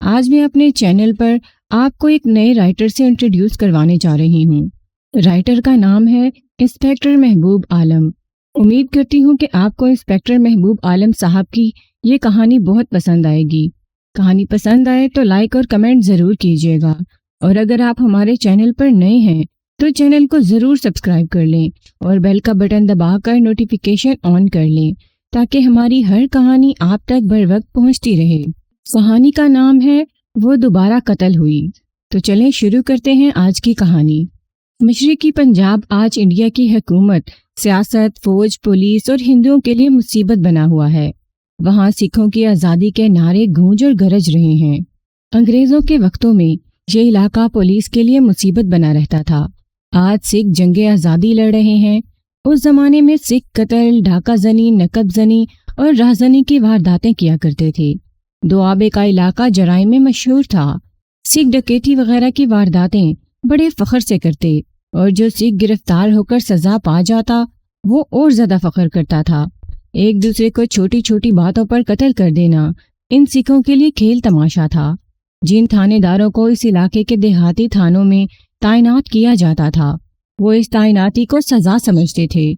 آج میں اپنے چینل پر آپ کو ایک نئے رائٹر سے انٹروڈیوس کروانے جا رہی ہوں۔ رائٹر کا نام ہے انسپیکٹر محبوب عالم۔ امید کرتی ہوں کہ آپ کو انسپیکٹر محبوب عالم صاحب کی یہ کہانی بہت پسند آئے گی۔ کہانی پسند آئے تو لائک اور کمنٹ ضرور کیجیے گا، اور اگر آپ ہمارے چینل پر نئے ہیں تو چینل کو ضرور سبسکرائب کر لیں اور بیل کا بٹن دبا کر نوٹیفیکیشن آن کر لیں تاکہ ہماری ہر کہانی آپ تک بر وقت پہنچتی رہے۔ کہانی کا نام ہے وہ دوبارہ قتل ہوئی۔ تو چلیں شروع کرتے ہیں آج کی کہانی۔ مشرقی پنجاب آج انڈیا کی حکومت، سیاست، فوج، پولیس اور ہندوؤں کے لیے مصیبت بنا ہوا ہے۔ وہاں سکھوں کی آزادی کے نعرے گونج اور گرج رہے ہیں۔ انگریزوں کے وقتوں میں یہ علاقہ پولیس کے لیے مصیبت بنا رہتا تھا۔ آج سکھ جنگ آزادی لڑ رہے ہیں۔ اس زمانے میں سکھ قتل، ڈھاکہ زنی، نقب زنی اور راہزنی کی وارداتیں کیا کرتے تھے۔ دوآبے کا علاقہ جرائم میں مشہور تھا۔ سکھ ڈکیتی وغیرہ کی وارداتیں بڑے فخر سے کرتے، اور جو سکھ گرفتار ہو کر سزا پا جاتا وہ اور زیادہ فخر کرتا تھا۔ ایک دوسرے کو چھوٹی چھوٹی باتوں پر قتل کر دینا ان سکھوں کے لیے کھیل تماشا تھا۔ جن تھانے داروں کو اس علاقے کے دیہاتی تھانوں میں تعینات کیا جاتا تھا وہ اس تعیناتی کو سزا سمجھتے تھے،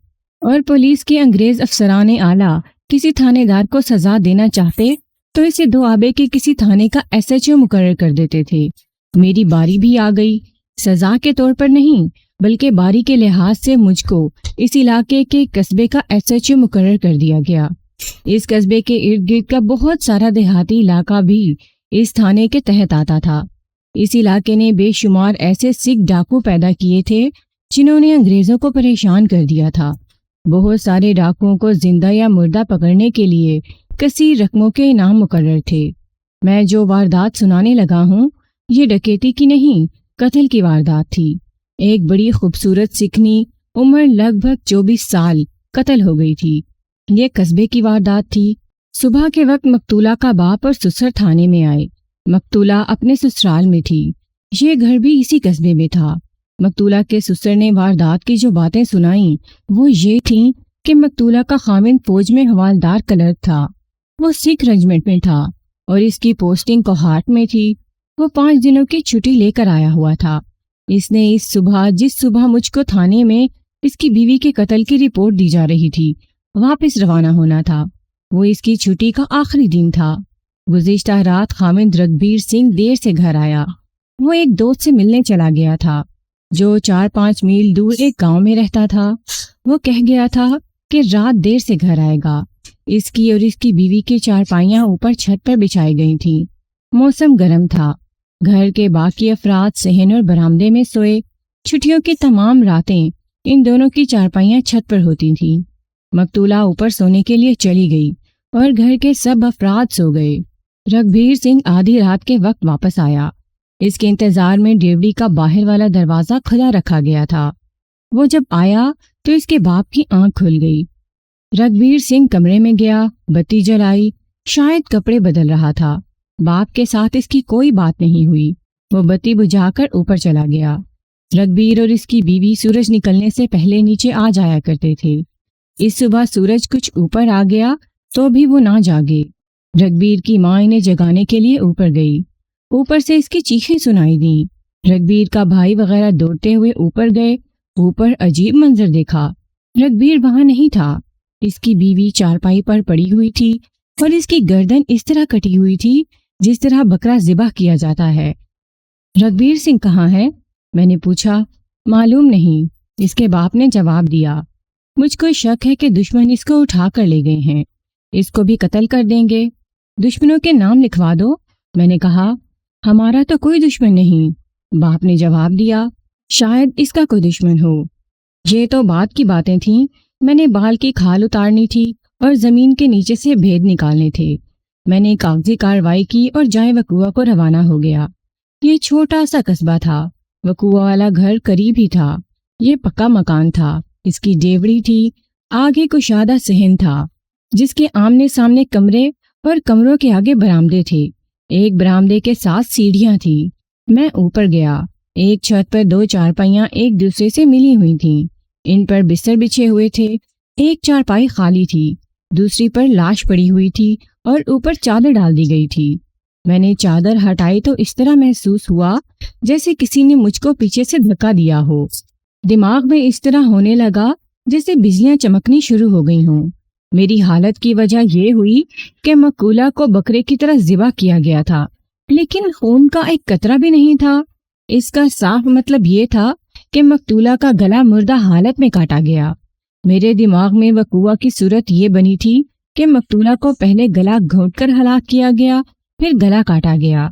اور پولیس کے انگریز افسران اعلیٰ کسی تھانے دار کو سزا دینا چاہتے تو اسے دوآبے کے کسی تھانے کا SHO مقرر کر دیتے تھے۔ میری باری بھی آ گئی۔ سزا کے طور پر نہیں بلکہ باری کے لحاظ سے مجھ کو اس علاقے کے قصبے کا SHO مقرر کر دیا گیا۔ اس قصبے کے ارد گرد کا بہت سارا دیہاتی علاقہ بھی اس تھانے کے تحت آتا تھا۔ اس علاقے نے بے شمار ایسے سکھ ڈاکو پیدا کیے تھے جنہوں نے انگریزوں کو پریشان کر دیا تھا۔ بہت سارے ڈاکوؤں کو زندہ یا مردہ پکڑنے کے لیے کثیر رقموں کے انعام مقرر تھے۔ میں جو واردات سنانے لگا ہوں یہ ڈکیتی کی نہیں، قتل کی واردات تھی۔ ایک بڑی خوبصورت سکھنی، عمر لگ بھگ 24 سال، قتل ہو گئی تھی۔ یہ قصبے کی واردات تھی۔ صبح کے وقت مقتولہ کا باپ اور سسر تھانے میں آئے۔ مقتولہ اپنے سسرال میں تھی۔ یہ گھر بھی اسی قصبے میں تھا۔ مقتولہ کے سسر نے واردات کی جو باتیں سنائیں وہ یہ تھیں کہ مقتولہ کا خاوند فوج میں حوالدار کلرک تھا۔ وہ سکھ رجمنٹ میں تھا اور اس کی پوسٹنگ کوہاٹ میں تھی۔ وہ 5 دنوں کی چھٹی لے کر آیا ہوا تھا۔ اس نے جس صبح مجھ کو تھانے میں اس کی بیوی کے قتل کی رپورٹ دی جا رہی تھی واپس روانہ ہونا تھا۔ وہ اس کی چھٹی کا آخری دن تھا۔ گزشتہ رات خاوند رگبیر سنگھ دیر سے گھر آیا۔ وہ ایک دوست سے ملنے چلا گیا تھا جو 4-5 میل دور ایک گاؤں میں رہتا تھا۔ وہ کہہ گیا تھا کہ رات دیر سے گھر آئے گا۔ اس کی اور اس کی بیوی کی چارپائیاں اوپر چھت پر بچھائی گئی تھیں۔ موسم گرم تھا۔ گھر کے باقی افراد صحن اور برآمدے میں سوئے۔ چھٹیوں کی تمام راتیں ان دونوں کی چارپائیاں چھت پر ہوتی تھیں۔ مقتولہ اوپر سونے کے لیے چلی گئی اور گھر کے سب افراد سو گئے۔ رگبیر سنگھ آدھی رات کے وقت واپس آیا۔ اس کے انتظار میں ڈیوڑی کا باہر والا دروازہ کھلا رکھا گیا تھا۔ وہ جب آیا تو اس کے باپ کی آنکھ کھل گئی۔ رگبیر سنگھ کمرے میں گیا، بتی جلائی، شاید کپڑے بدل رہا تھا۔ باپ کے ساتھ اس کی کوئی بات نہیں ہوئی۔ وہ بتی بجھا کر اوپر چلا گیا۔ رگبیر اور اس کی بیوی سورج نکلنے سے پہلے نیچے آ جایا کرتے تھے۔ اس صبح سورج کچھ اوپر آ گیا تو بھی وہ نہ جاگے۔ رگبیر کی ماں انہیں جگانے کے لیے اوپر گئی۔ اوپر سے اس کی چیخیں سنائی دیں۔ رگبیر کا بھائی وغیرہ دوڑتے ہوئے اوپر گئے۔ اوپر عجیب منظر دیکھا۔ رگبیر وہاں نہیں تھا۔ اس کی بیوی چارپائی پر پڑی ہوئی تھی اور اس کی گردن اس طرح کٹی ہوئی تھی جس طرح بکرا ذبح کیا جاتا ہے۔ رگبیر سنگھ کہاں ہے؟ میں نے پوچھا۔ معلوم نہیں، اس کے باپ نے جواب دیا۔ مجھ کو شک ہے کہ دشمن اس کو اٹھا کر لے گئے ہیں۔ اس کو بھی قتل کر دیں گے۔ دشمنوں کے نام لکھوا دو، میں نے کہا۔ ہمارا تو کوئی دشمن نہیں، باپ نے جواب دیا۔ شاید اس کا کوئی دشمن ہو۔ یہ تو بعد کی باتیں تھیں۔ میں نے بال کی کھال اتارنی تھی اور زمین کے نیچے سے بھید نکالنے تھے۔ میں نے کاغذی کارروائی کی اور جائے وقوع کو روانہ ہو گیا۔ یہ چھوٹا سا قصبہ تھا۔ وقوع والا گھر قریب ہی تھا۔ یہ پکا مکان تھا۔ اس کی ڈیوڑی تھی۔ آگے کشادہ صحن تھا جس کے آمنے سامنے کمرے اور کمروں کے آگے برآمدے تھے۔ ایک برآمدے کے ساتھ سیڑھیاں تھیں۔ میں اوپر گیا۔ ایک چھت پر 2 چارپائیاں ایک دوسرے سے ملی ہوئی تھیں۔ ان پر بستر بچھے ہوئے تھے۔ ایک چارپائی خالی تھی، دوسری پر لاش پڑی ہوئی تھی اور اوپر چادر ڈال دی گئی تھی۔ میں نے چادر ہٹائی تو اس طرح محسوس ہوا جیسے کسی نے مجھ کو پیچھے سے دھکا دیا ہو۔ دماغ میں اس طرح ہونے لگا جیسے بجلیاں چمکنی شروع ہو گئی ہوں۔ میری حالت کی وجہ یہ ہوئی کہ مقولہ کو بکرے کی طرح ذبح کیا گیا تھا، لیکن خون کا ایک قطرہ بھی نہیں تھا۔ اس کا صاف مطلب یہ تھا کہ مقتولہ کا گلا مردہ حالت میں کاٹا گیا۔ میرے دماغ میں وقوع کی صورت یہ بنی تھی کہ مقتولہ کو پہلے گلا گھونٹ کر ہلاک کیا گیا، پھر گلا کاٹا گیا۔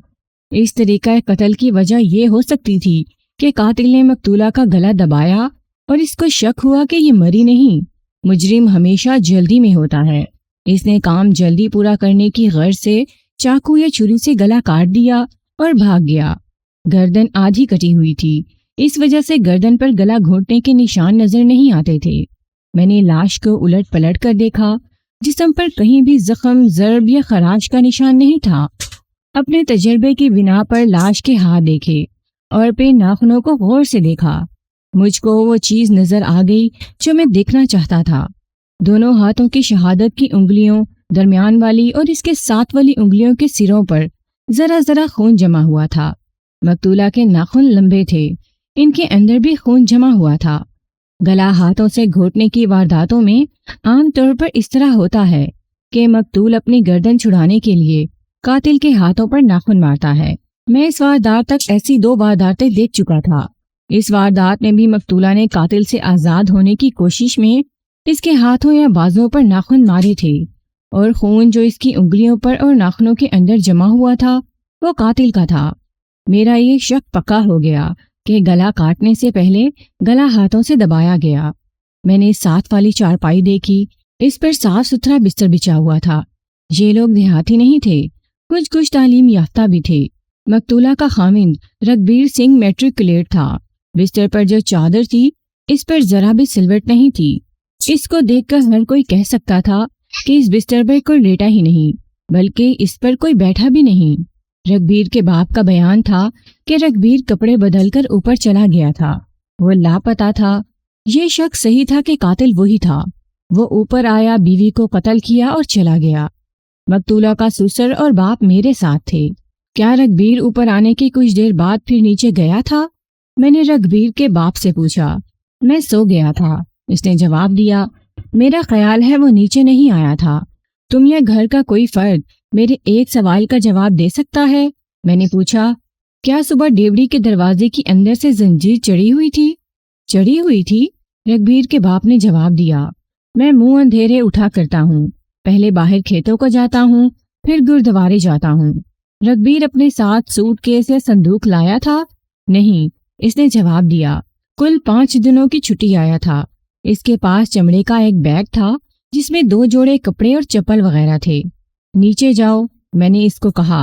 اس طریقہ قتل کی وجہ یہ ہو سکتی تھی کہ قاتل نے مقتولہ کا گلا دبایا اور اس کو شک ہوا کہ یہ مری نہیں۔ مجرم ہمیشہ جلدی میں ہوتا ہے۔ اس نے کام جلدی پورا کرنے کی غرض سے چاقو یا چھری سے گلا کاٹ دیا اور بھاگ گیا۔ گردن آدھی کٹی ہوئی تھی، اس وجہ سے گردن پر گلا گھونٹنے کے نشان نظر نہیں آتے تھے۔ میں نے لاش کو الٹ پلٹ کر دیکھا، جسم پر کہیں بھی زخم، ضرب یا خراش کا نشان نہیں تھا۔ اپنے تجربے کی بنا پر لاش کے ہاتھ دیکھے اور پہ ناخنوں کو غور سے دیکھا۔ مجھ کو وہ چیز نظر آ گئی جو میں دیکھنا چاہتا تھا۔ دونوں ہاتھوں کی شہادت کی انگلیوں، درمیان والی اور اس کے ساتھ والی انگلیوں کے سروں پر ذرا ذرا خون جمع ہوا تھا۔ مقتولہ کے ناخن لمبے تھے، ان کے اندر بھی خون جمع ہوا تھا۔ گلا ہاتھوں سے گھونٹنے کی وارداتوں میں عام طور پر اس طرح ہوتا ہے کہ مقتول اپنی گردن چھڑانے کے لیے قاتل کے ہاتھوں پر ناخن مارتا ہے۔ میں اس واردات تک ایسی 2 وارداتیں دیکھ چکا تھا۔ اس واردات میں بھی مقتولہ نے قاتل سے آزاد ہونے کی کوشش میں اس کے ہاتھوں یا بازوں پر ناخن مارے تھے، اور خون جو اس کی انگلیوں پر اور ناخنوں کے اندر جمع ہوا تھا وہ قاتل کا تھا۔ میرا یہ شک پکا ہو گیا کہ گلا کاٹنے سے پہلے گلا ہاتھوں سے دبایا گیا۔ میں نے ساتھ والی چارپائی دیکھی، اس پر صاف ستھرا بستر بچھا ہوا تھا۔ یہ لوگ دیہاتی نہیں تھے، کچھ تعلیم یافتہ بھی تھے۔ مقتولہ کا خاوند رگبیر سنگھ میٹرکولیٹ تھا۔ بستر پر جو چادر تھی اس پر ذرا بھی سلوٹ نہیں تھی۔ اس کو دیکھ کر ہر کوئی کہہ سکتا تھا کہ اس بستر پر کوئی لیٹا ہی نہیں، بلکہ اس پر کوئی بیٹھا بھی نہیں۔ رگبیر کے باپ کا بیان تھا کہ رگبیر کپڑے بدل کر اوپر چلا گیا تھا، وہ لاپتہ تھا۔ یہ شک صحیح تھا کہ قاتل وہی تھا۔ وہ اوپر آیا، بیوی کو قتل کیا اور چلا گیا۔ مقتولہ کا سسر اور باپ میرے ساتھ تھے۔ کیا رگبیر اوپر آنے کی کچھ دیر بعد پھر نیچے گیا تھا؟ میں نے رگبیر کے باپ سے پوچھا۔ میں سو گیا تھا، اس نے جواب دیا۔ میرا خیال ہے وہ نیچے نہیں آیا تھا۔ تم یا گھر کا کوئی فرد میرے ایک سوال کا جواب دے سکتا ہے؟ میں نے پوچھا۔ کیا صبح ڈیوڑی کے دروازے کی اندر سے زنجیر چڑھی ہوئی تھی؟ چڑھی ہوئی تھی، رگبیر کے باپ نے جواب دیا۔ میں منہ اندھیرے اٹھا کرتا ہوں، پہلے باہر کھیتوں کو جاتا ہوں، پھر گردوارے جاتا ہوں۔ رگبیر اپنے ساتھ سوٹ کیس یا صندوق لایا تھا؟ نہیں، اس نے جواب دیا۔ کل 5 دنوں کی چھٹی آیا تھا۔ اس کے پاس چمڑے کا ایک بیگ تھا جس میں 2 جوڑے کپڑے اور چپل وغیرہ تھے۔ نیچے جاؤ، میں نے اس کو کہا،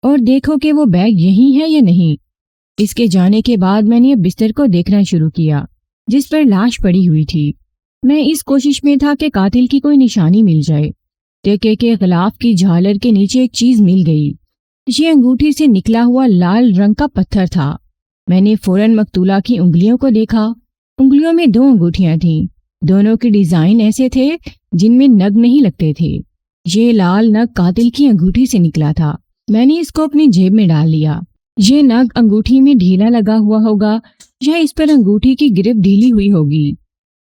اور دیکھو کہ وہ بیگ یہی ہے یا نہیں۔ اس کے جانے کے بعد میں نے بستر کو دیکھنا شروع کیا جس پر لاش پڑی ہوئی تھی۔ میں اس کوشش میں تھا کہ قاتل کی کوئی نشانی مل جائے۔ ٹیکے کے غلاف کی جھالر کے نیچے ایک چیز مل گئی۔ یہ انگوٹھی سے نکلا ہوا لال رنگ کا پتھر تھا۔ میں نے فوراً مقتولہ کی انگلیوں کو دیکھا۔ انگلیوں میں 2 انگوٹھیاں تھیں، دونوں کے ڈیزائن ایسے تھے جن میں نگ نہیں لگتے تھے۔ یہ لال نگ قاتل کی انگوٹھی سے نکلا تھا۔ میں نے اس کو اپنی جیب میں ڈال لیا۔ یہ نگ انگوٹھی میں ڈھیلا لگا ہوا ہوگا یا اس پر انگوٹھی کی گرفت ڈھیلی ہوئی ہوگی۔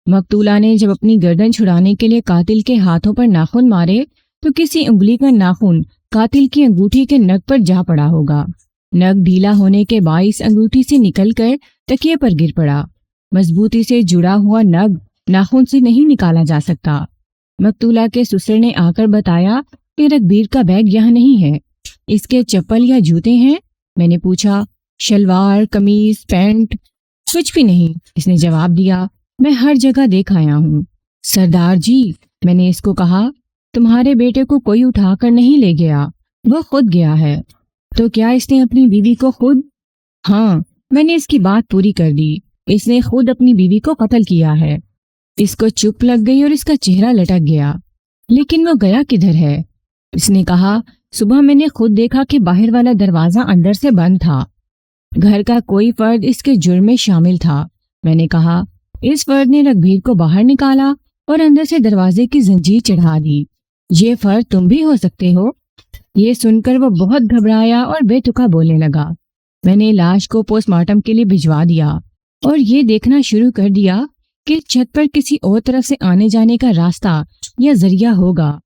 مقتولہ نے جب اپنی گردن چھڑانے کے لیے قاتل کے ہاتھوں پر ناخن مارے تو کسی انگلی کا ناخن قاتل کی انگوٹھی کے نگ پر جا پڑا ہوگا۔ نگ ڈھیلا ہونے کے باعث انگوٹھی سے نکل کر تکیے پر گر پڑا۔ مضبوطی سے جڑا ہوا نگ ناخن سے نہیں نکالا جا سکتا۔ مقتولہ کے سسر نے آ کر بتایا کہ رگبیر کا بیگ یہاں نہیں ہے۔ اس کے چپل یا جوتے ہیں؟ میں نے پوچھا۔ شلوار، قمیض، پینٹ؟ کچھ بھی نہیں، اس نے جواب دیا۔ میں ہر جگہ دیکھ آیا ہوں۔ سردار جی، میں نے اس کو کہا، تمہارے بیٹے کو کوئی اٹھا کر نہیں لے گیا، وہ خود گیا ہے۔ تو کیا اس نے اپنی بیوی کو خود؟ ہاں، میں نے اس کی بات پوری کر دی۔ اس نے خود اپنی بیوی کو قتل کیا ہے۔ اس کو چپ لگ گئی اور اس کا چہرہ لٹک گیا۔ لیکن وہ گیا کدھر ہے؟ اس نے کہا، صبح میں نے خود دیکھا کہ باہر والا دروازہ اندر سے بند تھا۔ گھر کا کوئی فرد اس کے جرم میں شامل تھا۔ میں نے کہا، اس فرد نے رگبیر کو باہر نکالا اور اندر سے دروازے کی زنجیر چڑھا دی۔ یہ فرد تم بھی ہو سکتے ہو؟ یہ سن کر وہ بہت گھبرایا اور بے تکا بولنے لگا۔ میں نے لاش کو پوسٹ مارٹم کے لیے بھجوا دیا اور یہ دیکھنا شروع کر دیا کہ چھت پر کسی اور طرف سے آنے جانے کا راستہ یا ذریعہ ہوگا۔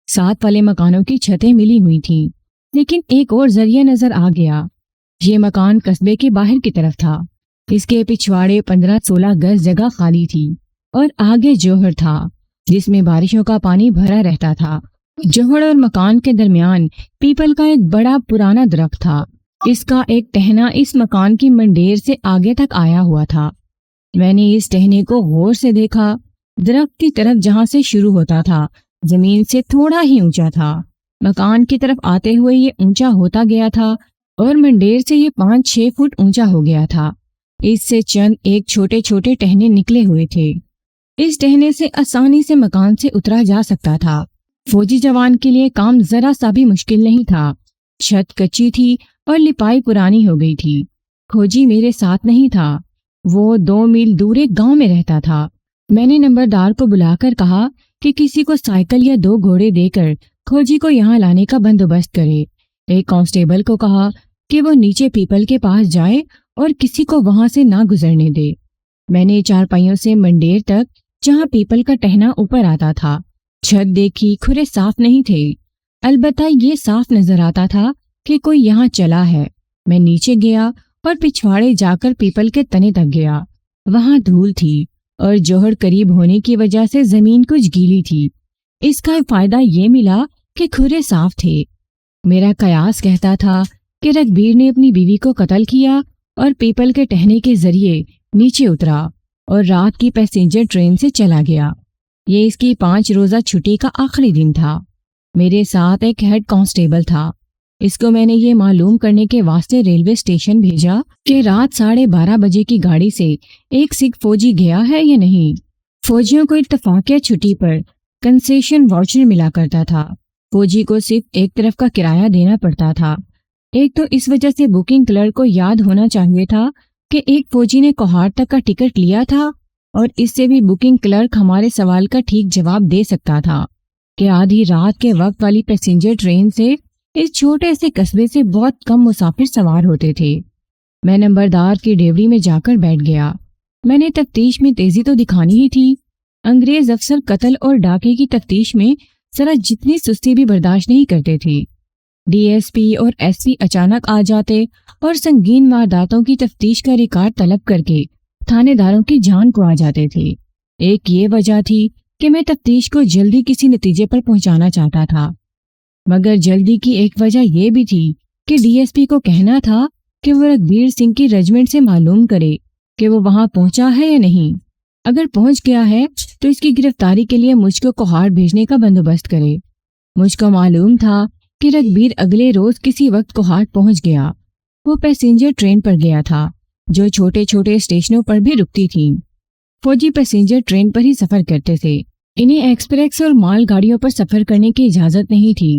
ساتھ والے مکانوں کی چھتیں ملی ہوئی تھیں، لیکن ایک اور ذریعہ نظر آ گیا۔ یہ مکان قصبے کے باہر کی طرف تھا۔ اس کے پچھواڑے 15-16 گز جگہ خالی تھی اور آگے جوہر تھا جس میں بارشوں کا پانی بھرا رہتا تھا۔ جوہر اور مکان کے درمیان پیپل کا ایک بڑا پرانا درخت تھا۔ اس کا ایک ٹہنا اس مکان کی منڈیر سے آگے تک آیا ہوا تھا۔ میں نے اس ٹہنے کو غور سے دیکھا۔ درخت کی طرف جہاں سے شروع ہوتا تھا زمین سے تھوڑا ہی اونچا تھا۔ مکان کی طرف آتے ہوئے یہ اونچا ہوتا گیا تھا اور منڈیر سے یہ 5-6 فٹ اونچا ہو گیا تھا۔ اس سے چند ایک چھوٹے چھوٹے ٹہنے نکلے ہوئے تھے۔ اس ٹہنے سے آسانی سے مکان سے اترا جا سکتا تھا۔ فوجی جوان کے لیے کام ذرا سا بھی مشکل نہیں تھا۔ چھت کچی تھی اور لپائی پرانی ہو گئی تھی۔ کھوجی میرے ساتھ نہیں تھا، وہ 2 میل دور ایک گاؤں میں رہتا تھا۔ میں نے نمبردار کو بلا کر کہا کہ کسی کو سائیکل یا 2 گھوڑے دے کر کھوجی کو یہاں لانے کا بندوبست کرے۔ ایک کانسٹیبل کو کہا کہ وہ نیچے پیپل کے پاس جائے اور کسی کو وہاں سے نہ گزرنے دے۔ میں نے 4 پائیوں سے منڈیر تک جہاں پیپل کا ٹہنا اوپر آتا تھا چھت دیکھی، کھرے صاف نہیں تھے، البتہ یہ صاف نظر آتا تھا کہ کوئی یہاں چلا ہے۔ میں نیچے گیا اور پچھواڑے جا کر پیپل کے تنے تک گیا۔ وہاں دھول تھی اور جوہر قریب ہونے کی وجہ سے زمین کچھ گیلی تھی۔ اس کا فائدہ یہ ملا کہ کھرے صاف تھے۔ میرا قیاس کہتا تھا کہ رگبیر نے اپنی بیوی کو قتل کیا اور پیپل کے ٹہنے کے ذریعے نیچے اترا اور رات کی پیسنجر ٹرین سے چلا گیا۔ یہ اس کی 5 روزہ چھٹی کا آخری دن تھا۔ میرے ساتھ ایک ہیڈ کانسٹیبل تھا۔ اس کو میں نے یہ معلوم کرنے کے واسطے ریلوے اسٹیشن بھیجا کہ رات 12:30 بجے کی گاڑی سے ایک سکھ فوجی گیا ہے یا نہیں۔ فوجیوں کو اتفاقیہ چھٹی پر کنسیشن واؤچر ملا کرتا تھا۔ فوجی کو صرف ایک طرف کا کرایہ دینا پڑتا تھا۔ ایک تو اس وجہ سے بکنگ کلرک کو یاد ہونا چاہیے تھا کہ ایک فوجی نے کوہاٹ تک کا ٹکٹ لیا تھا، اور اس سے بھی بکنگ کلرک ہمارے سوال کا ٹھیک جواب دے سکتا تھا کہ آدھی رات کے وقت والی پیسنجر ٹرین سے اس چھوٹے سے قصبے سے بہت کم مسافر سوار ہوتے تھے۔ میں نمبردار کی ڈیوری میں جا کر بیٹھ گیا۔ میں نے تفتیش میں تیزی تو دکھانی ہی تھی۔ انگریز افسر قتل اور ڈاکے کی تفتیش میں ذرا جتنی سستی بھی برداشت نہیں کرتے تھے۔ ڈی ایس پی اور ایس پی اچانک آ جاتے اور سنگین وارداتوں کی تفتیش کا ریکارڈ طلب کر کے تھانے داروں کی جان کو آ جاتے تھے۔ ایک یہ وجہ تھی کہ میں تفتیش کو جلدی کسی نتیجے پر پہنچانا چاہتا تھا، مگر جلدی کی ایک وجہ یہ بھی تھی کہ ڈی ایس پی کو کہنا تھا کہ وہ رگبیر سنگھ کی رجمنٹ سے معلوم کرے کہ وہ وہاں پہنچا ہے یا نہیں۔ اگر پہنچ گیا ہے تو اس کی گرفتاری کے لیے مجھ کو کوہاٹ بھیجنے کا بندوبست کرے۔ مجھ کو معلوم تھا کہ رگبیر اگلے روز کسی وقت کوہاٹ پہنچ گیا۔ وہ پیسنجر ٹرین پر گیا تھا جو چھوٹے چھوٹے اسٹیشنوں پر بھی رکتی تھیں۔ فوجی پیسنجر ٹرین پر ہی سفر کرتے تھے، انہیں ایکسپریس اور مال گاڑیوں پر سفر کرنے کی اجازت نہیں تھی۔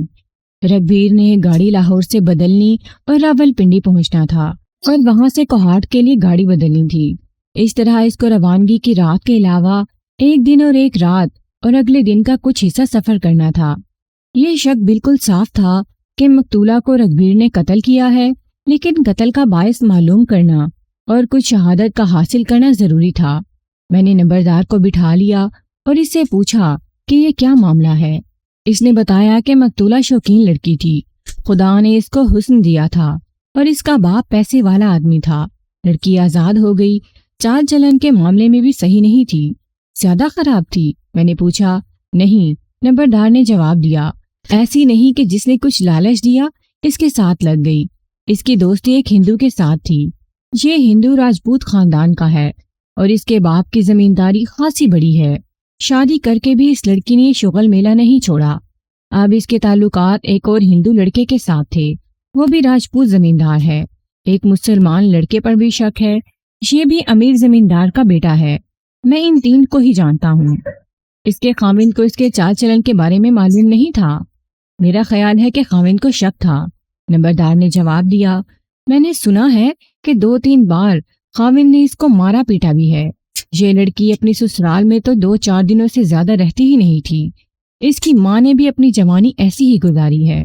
رگبیر نے گاڑی لاہور سے بدلنی اور راولپنڈی پہنچنا تھا اور وہاں سے کوہاٹ کے لیے گاڑی بدلنی تھی۔ اس طرح اس کو روانگی کی رات کے علاوہ ایک دن اور ایک رات اور اگلے دن کا کچھ حصہ سفر کرنا تھا۔ یہ شک بالکل صاف تھا کہ مقتولہ کو رگبیر نے قتل کیا ہے، لیکن قتل کا باعث معلوم کرنا اور کچھ شہادت کا حاصل کرنا ضروری تھا۔ میں نے نمبردار کو بٹھا لیا اور اس سے پوچھا کہ یہ کیا معاملہ ہے۔ اس نے بتایا کہ مقتولہ شوقین لڑکی تھی، خدا نے اس کو حسن دیا تھا اور اس کا باپ پیسے والا آدمی تھا۔ لڑکی آزاد ہو گئی، چال چلن کے معاملے میں بھی صحیح نہیں تھی۔ زیادہ خراب تھی؟ میں نے پوچھا۔ نہیں، نمبردار نے جواب دیا، ایسی نہیں کہ جس نے کچھ لالچ دیا اس کے ساتھ لگ گئی۔ اس کی دوستی ایک ہندو کے ساتھ تھی۔ یہ ہندو راجپوت خاندان کا ہے اور اس کے باپ کی زمینداری خاصی بڑی ہے۔ شادی کر کے بھی اس لڑکی نے شغل میلہ نہیں چھوڑا۔ اب اس کے تعلقات ایک اور ہندو لڑکے کے ساتھ تھے، وہ بھی راجپوت زمیندار ہے۔ ایک مسلمان لڑکے پر بھی شک ہے، یہ بھی امیر زمیندار کا بیٹا ہے۔ میں ان 3 کو ہی جانتا ہوں۔ اس کے خاوند کو اس کے چال چلن کے بارے میں معلوم نہیں تھا؟ میرا خیال ہے کہ خاوند کو شک تھا، نمبردار نے جواب دیا۔ میں نے سنا ہے کہ 2-3 بار خاوند نے اس کو مارا پیٹا بھی ہے۔ یہ لڑکی اپنی سسرال میں تو 2-4 دنوں سے زیادہ رہتی ہی نہیں تھی۔ اس کی ماں نے بھی اپنی جوانی ایسی ہی گزاری ہے۔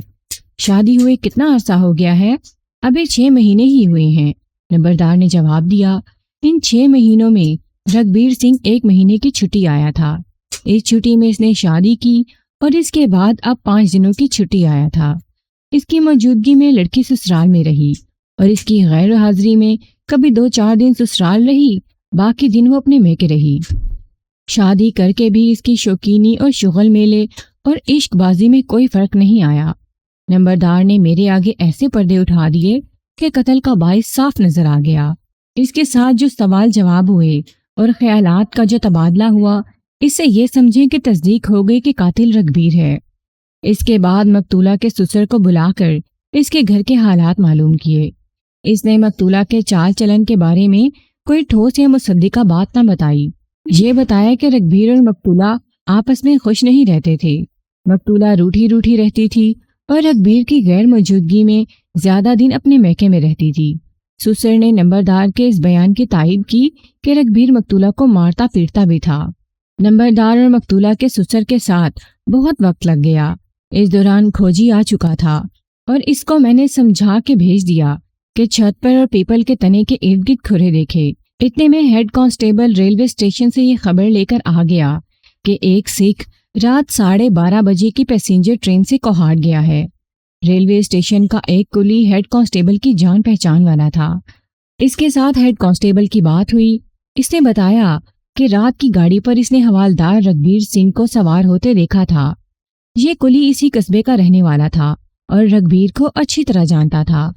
شادی ہوئے کتنا عرصہ ہو گیا ہے؟ ابھی 6 مہینے ہی ہوئے ہیں، نمبردار نے جواب دیا۔ ان 6 مہینوں میں رگبیر سنگھ 1 مہینے کی چھٹی آیا تھا۔ اس چھٹی میں اس نے شادی کی اور اس کے بعد اب 5 دنوں کی چھٹی آیا تھا۔ اس کی موجودگی میں لڑکی سسرال میں رہی اور اس کی غیر حاضری میں کبھی 2-4 دن سسرال رہی، باقی دن وہ اپنے میکے رہی۔ شادی کر کے بھی اس کی شوقینی اور شغل میلے اور عشق بازی میں کوئی فرق نہیں آیا۔ نمبردار نے میرے آگے ایسے پردے اٹھا دیے کہ قتل کا باعث صاف نظر آ گیا۔ اس کے ساتھ جو سوال جواب ہوئے اور خیالات کا جو تبادلہ ہوا، اس سے یہ سمجھیں کہ تصدیق ہو گئی کہ قاتل رگبیر ہے۔ اس کے بعد مقتولہ کے سسر کو بلا کر اس کے گھر کے حالات معلوم کیے۔ اس نے مقتولہ کے چال چلن کے بارے میں کوئی ٹھوس یا مصدقہ بات نہ بتائی۔ یہ بتایا کہ رگبیر اور مقتولہ آپس میں خوش نہیں رہتے تھے۔ مقتولہ روٹھی روٹھی رہتی تھی اور رگبیر کی غیر موجودگی میں زیادہ دن اپنے میکے میں رہتی تھی۔ سسر نے نمبردار کے اس بیان کی تائید کی کہ رگبیر مقتولہ کو مارتا پیٹتا بھی تھا۔ نمبردار اور مقتولہ کے سسر کے ساتھ بہت وقت لگ گیا۔ اس دوران کھوجی آ چکا تھا اور اس کو میں نے سمجھا کے بھیج دیا کہ چھت پر اور پیپل کے تنے کے ارد گرد کھرے دیکھے۔ اتنے میں ہیڈ کانسٹیبل ریلوے اسٹیشن سے یہ خبر لے کر آ گیا کہ ایک سکھ رات 12:30 بجے کی پیسنجر ٹرین سے کوہاٹ گیا ہے۔ ریلوے اسٹیشن کا ایک کلی ہیڈ کانسٹیبل کی جان پہچان والا تھا۔ اس کے ساتھ ہیڈ کانسٹیبل کی بات ہوئی۔ اس نے بتایا کہ رات کی گاڑی پر اس نے حوالدار رگبیر سنگھ کو سوار ہوتے دیکھا تھا۔ یہ کلی اسی قصبے کا رہنے والا تھا اور رگبیر کو اچھی طرح جانتا تھا۔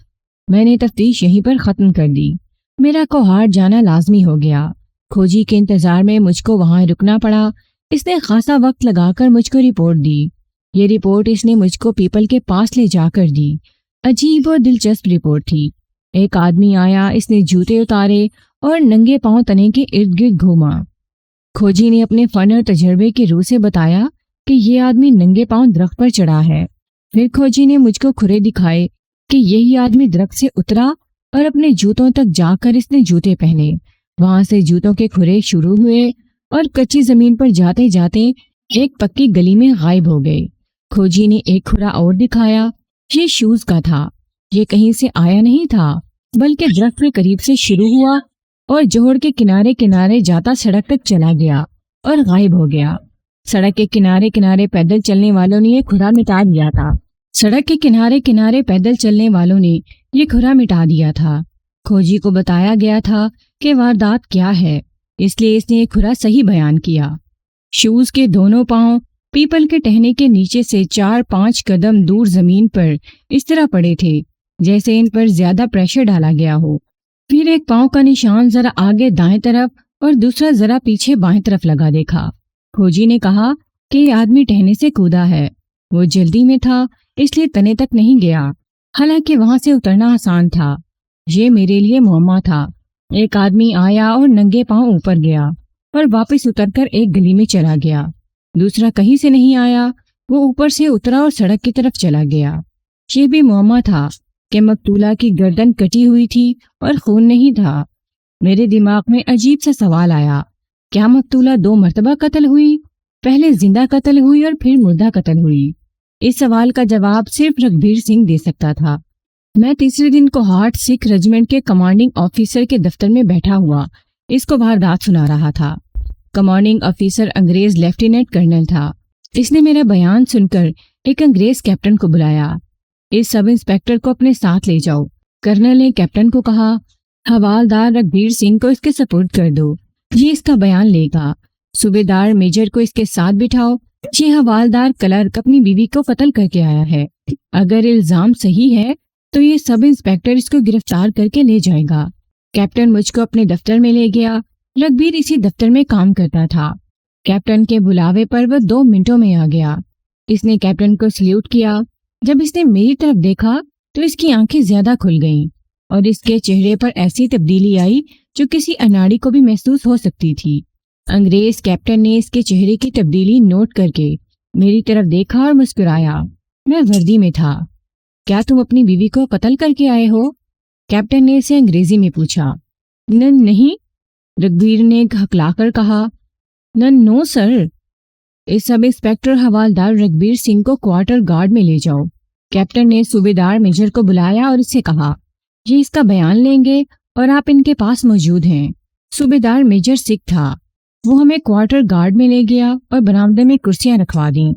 میں نے تفتیش یہیں پر ختم کر دی۔ میرا کوہاٹ جانا لازمی ہو گیا۔ کھوجی کے انتظار میں مجھ کو وہاں رکنا پڑا۔ اس نے خاصا وقت لگا کر مجھ کو رپورٹ دی۔ یہ رپورٹ اس نے مجھ کو پیپل کے پاس لے جا کر دی۔ عجیب اور دلچسپ رپورٹ تھی۔ ایک آدمی آیا، اس نے جوتے اتارے اور ننگے پاؤں تنے کے ارد گرد گھوما۔ کھوجی نے اپنے فن اور تجربے کی روح سے بتایا کہ یہ آدمی ننگے پاؤں درخت پر چڑھا ہے۔ پھر کھوجی نے مجھ کو کھرے دکھائے کہ یہی آدمی درخت سے اترا اور اپنے جوتوں تک جا کر اس نے جوتے پہنے۔ وہاں سے جوتوں کے کھرے شروع ہوئے اور کچی زمین پر جاتے جاتے ایک پکی گلی میں غائب ہو گئے۔ کھوجی نے ایک کھرا اور دکھایا۔ یہ شوز کا تھا۔ یہ کہیں سے آیا نہیں تھا بلکہ درخت کے قریب سے شروع ہوا اور جوہڑ کے کنارے کنارے جاتا سڑک تک چلا گیا اور غائب ہو گیا۔ سڑک کے کنارے کنارے پیدل چلنے والوں نے یہ کھرا مٹا دیا تھا۔ سڑک کے کنارے کنارے پیدل چلنے والوں نے یہ کھرا مٹا دیا تھا۔ کھوجی کو بتایا گیا تھا کہ واردات کیا ہے، اس لیے اس نے یہ کھرا صحیح بیان کیا۔ شوز کے دونوں پاؤں پیپل کے ٹہنے کے نیچے سے 4-5 قدم دور زمین پر اس طرح پڑے تھے جیسے ان پر زیادہ پریشر ڈالا گیا ہو۔ پھر ایک پاؤں کا نشان ذرا آگے دائیں طرف اور دوسرا ذرا پیچھے بائیں طرف لگا دیکھا۔ کھوجی نے کہا کہ یہ آدمی ٹہنے سے کودا ہے۔ وہ جلدی میں تھا اس لیے تنے تک نہیں گیا، حالانکہ وہاں سے اترنا آسان تھا۔ یہ میرے لیے معمہ تھا۔ ایک آدمی آیا اور ننگے پاؤں اوپر گیا اور واپس اتر کر ایک گلی میں چلا گیا۔ دوسرا کہیں سے نہیں آیا، وہ اوپر سے اترا اور سڑک کی طرف چلا گیا۔ یہ بھی معمہ تھا کہ مقتولہ کی گردن کٹی ہوئی تھی اور خون نہیں تھا۔ میرے دماغ میں عجیب سا سوال آیا، کیا مقتولہ 2 مرتبہ قتل ہوئی؟ پہلے زندہ قتل ہوئی اور پھر مردہ قتل ہوئی؟ اس سوال کا جواب صرف رگبیر سنگھ دے سکتا تھا۔ میں تیسرے دن کوہاٹ سکھ ریجمنٹ کے کمانڈنگ آفیسر کے دفتر میں بیٹھا ہوا اس کو واردات سنا رہا تھا۔ کمانڈنگ آفیسر انگریز لیفٹیننٹ کرنل تھا۔ اس نے میرا بیان سن کر ایک انگریز کیپٹن کو بلایا۔ اس سب انسپیکٹر کو اپنے ساتھ لے جاؤ۔ کرنل نے کیپٹن کو کہا، حوالدار رگبیر سنگھ کو اس کے سپرد کر دو، یہ اس کا بیان لے گا۔ صوبیدار میجر کو اس کے ساتھ بٹھاؤ۔ یہ حوالدار کلرک اپنی بیوی کو قتل کر کے آیا ہے۔ اگر الزام صحیح ہے تو یہ سب انسپیکٹر اس کو گرفتار کر کے لے جائے گا۔ کیپٹن مجھ کو اپنے دفتر میں لے گیا۔ رگبیر اسی دفتر میں کام کرتا تھا۔ کیپٹن کے بلاوے پر وہ 2 منٹوں میں آ گیا۔ اس نے کیپٹن کو سلیوٹ کیا۔ جب اس نے میری طرف دیکھا تو اس کی آنکھیں زیادہ کھل گئیں اور اس کے چہرے پر ایسی تبدیلی آئی جو کسی اناڑی کو بھی محسوس ہو سکتی تھی۔ انگریز کیپٹن نے اس کے چہرے کی تبدیلی نوٹ کر کے میری طرف دیکھا اور مسکرایا۔ میں وردی میں تھا۔ کیا تم اپنی بیوی کو قتل کر کے آئے ہو؟ کیپٹن نے اسے انگریزی میں پوچھا۔ نہیں، رگبیر نے ہکلا کر کہا۔ نو سر۔ اس سب انسپیکٹر حوالدار رگبیر سنگھ کو کوارٹر گارڈ میں لے جاؤ۔ کیپٹن نے صوبیدار میجر کو بلایا اور اس سے کہا، یہ اس کا بیان لیں گے اور آپ ان کے پاس موجود ہیں۔ صوبیدار میجر سکھ تھا۔ وہ ہمیں کوارٹر گارڈ میں لے گیا اور برآمدے میں کرسیاں رکھوا دیں۔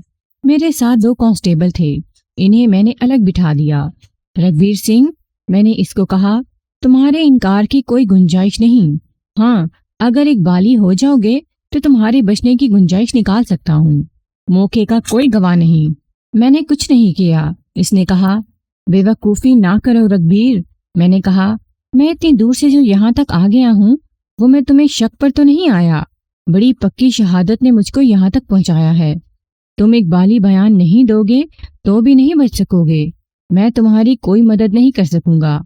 میرے ساتھ 2 کانسٹیبل تھے، انہیں میں نے الگ بٹھا دیا۔ رگھبیر سنگھ، میں نے اس کو کہا، تمہارے انکار کی کوئی گنجائش نہیں۔ ہاں، اگر اقبالی ہو جاؤ گے تو تمہارے بچنے کی گنجائش نکال سکتا ہوں۔ موقع کا کوئی گواہ نہیں۔ میں نے کچھ نہیں کیا۔ اس نے کہا، بے وقوفی نہ کرو رگھبیر۔ میں نے کہا، میں اتنی دور سے جو یہاں تک آ گیا ہوں وہ میں تمہیں شک پر تو نہیں آیا۔ بڑی پکی شہادت نے مجھ کو یہاں تک پہنچایا ہے۔ تم اقبالی بیان نہیں دو گے تو بھی نہیں بچ سکو گے۔ میں تمہاری کوئی مدد نہیں کر سکوں گا۔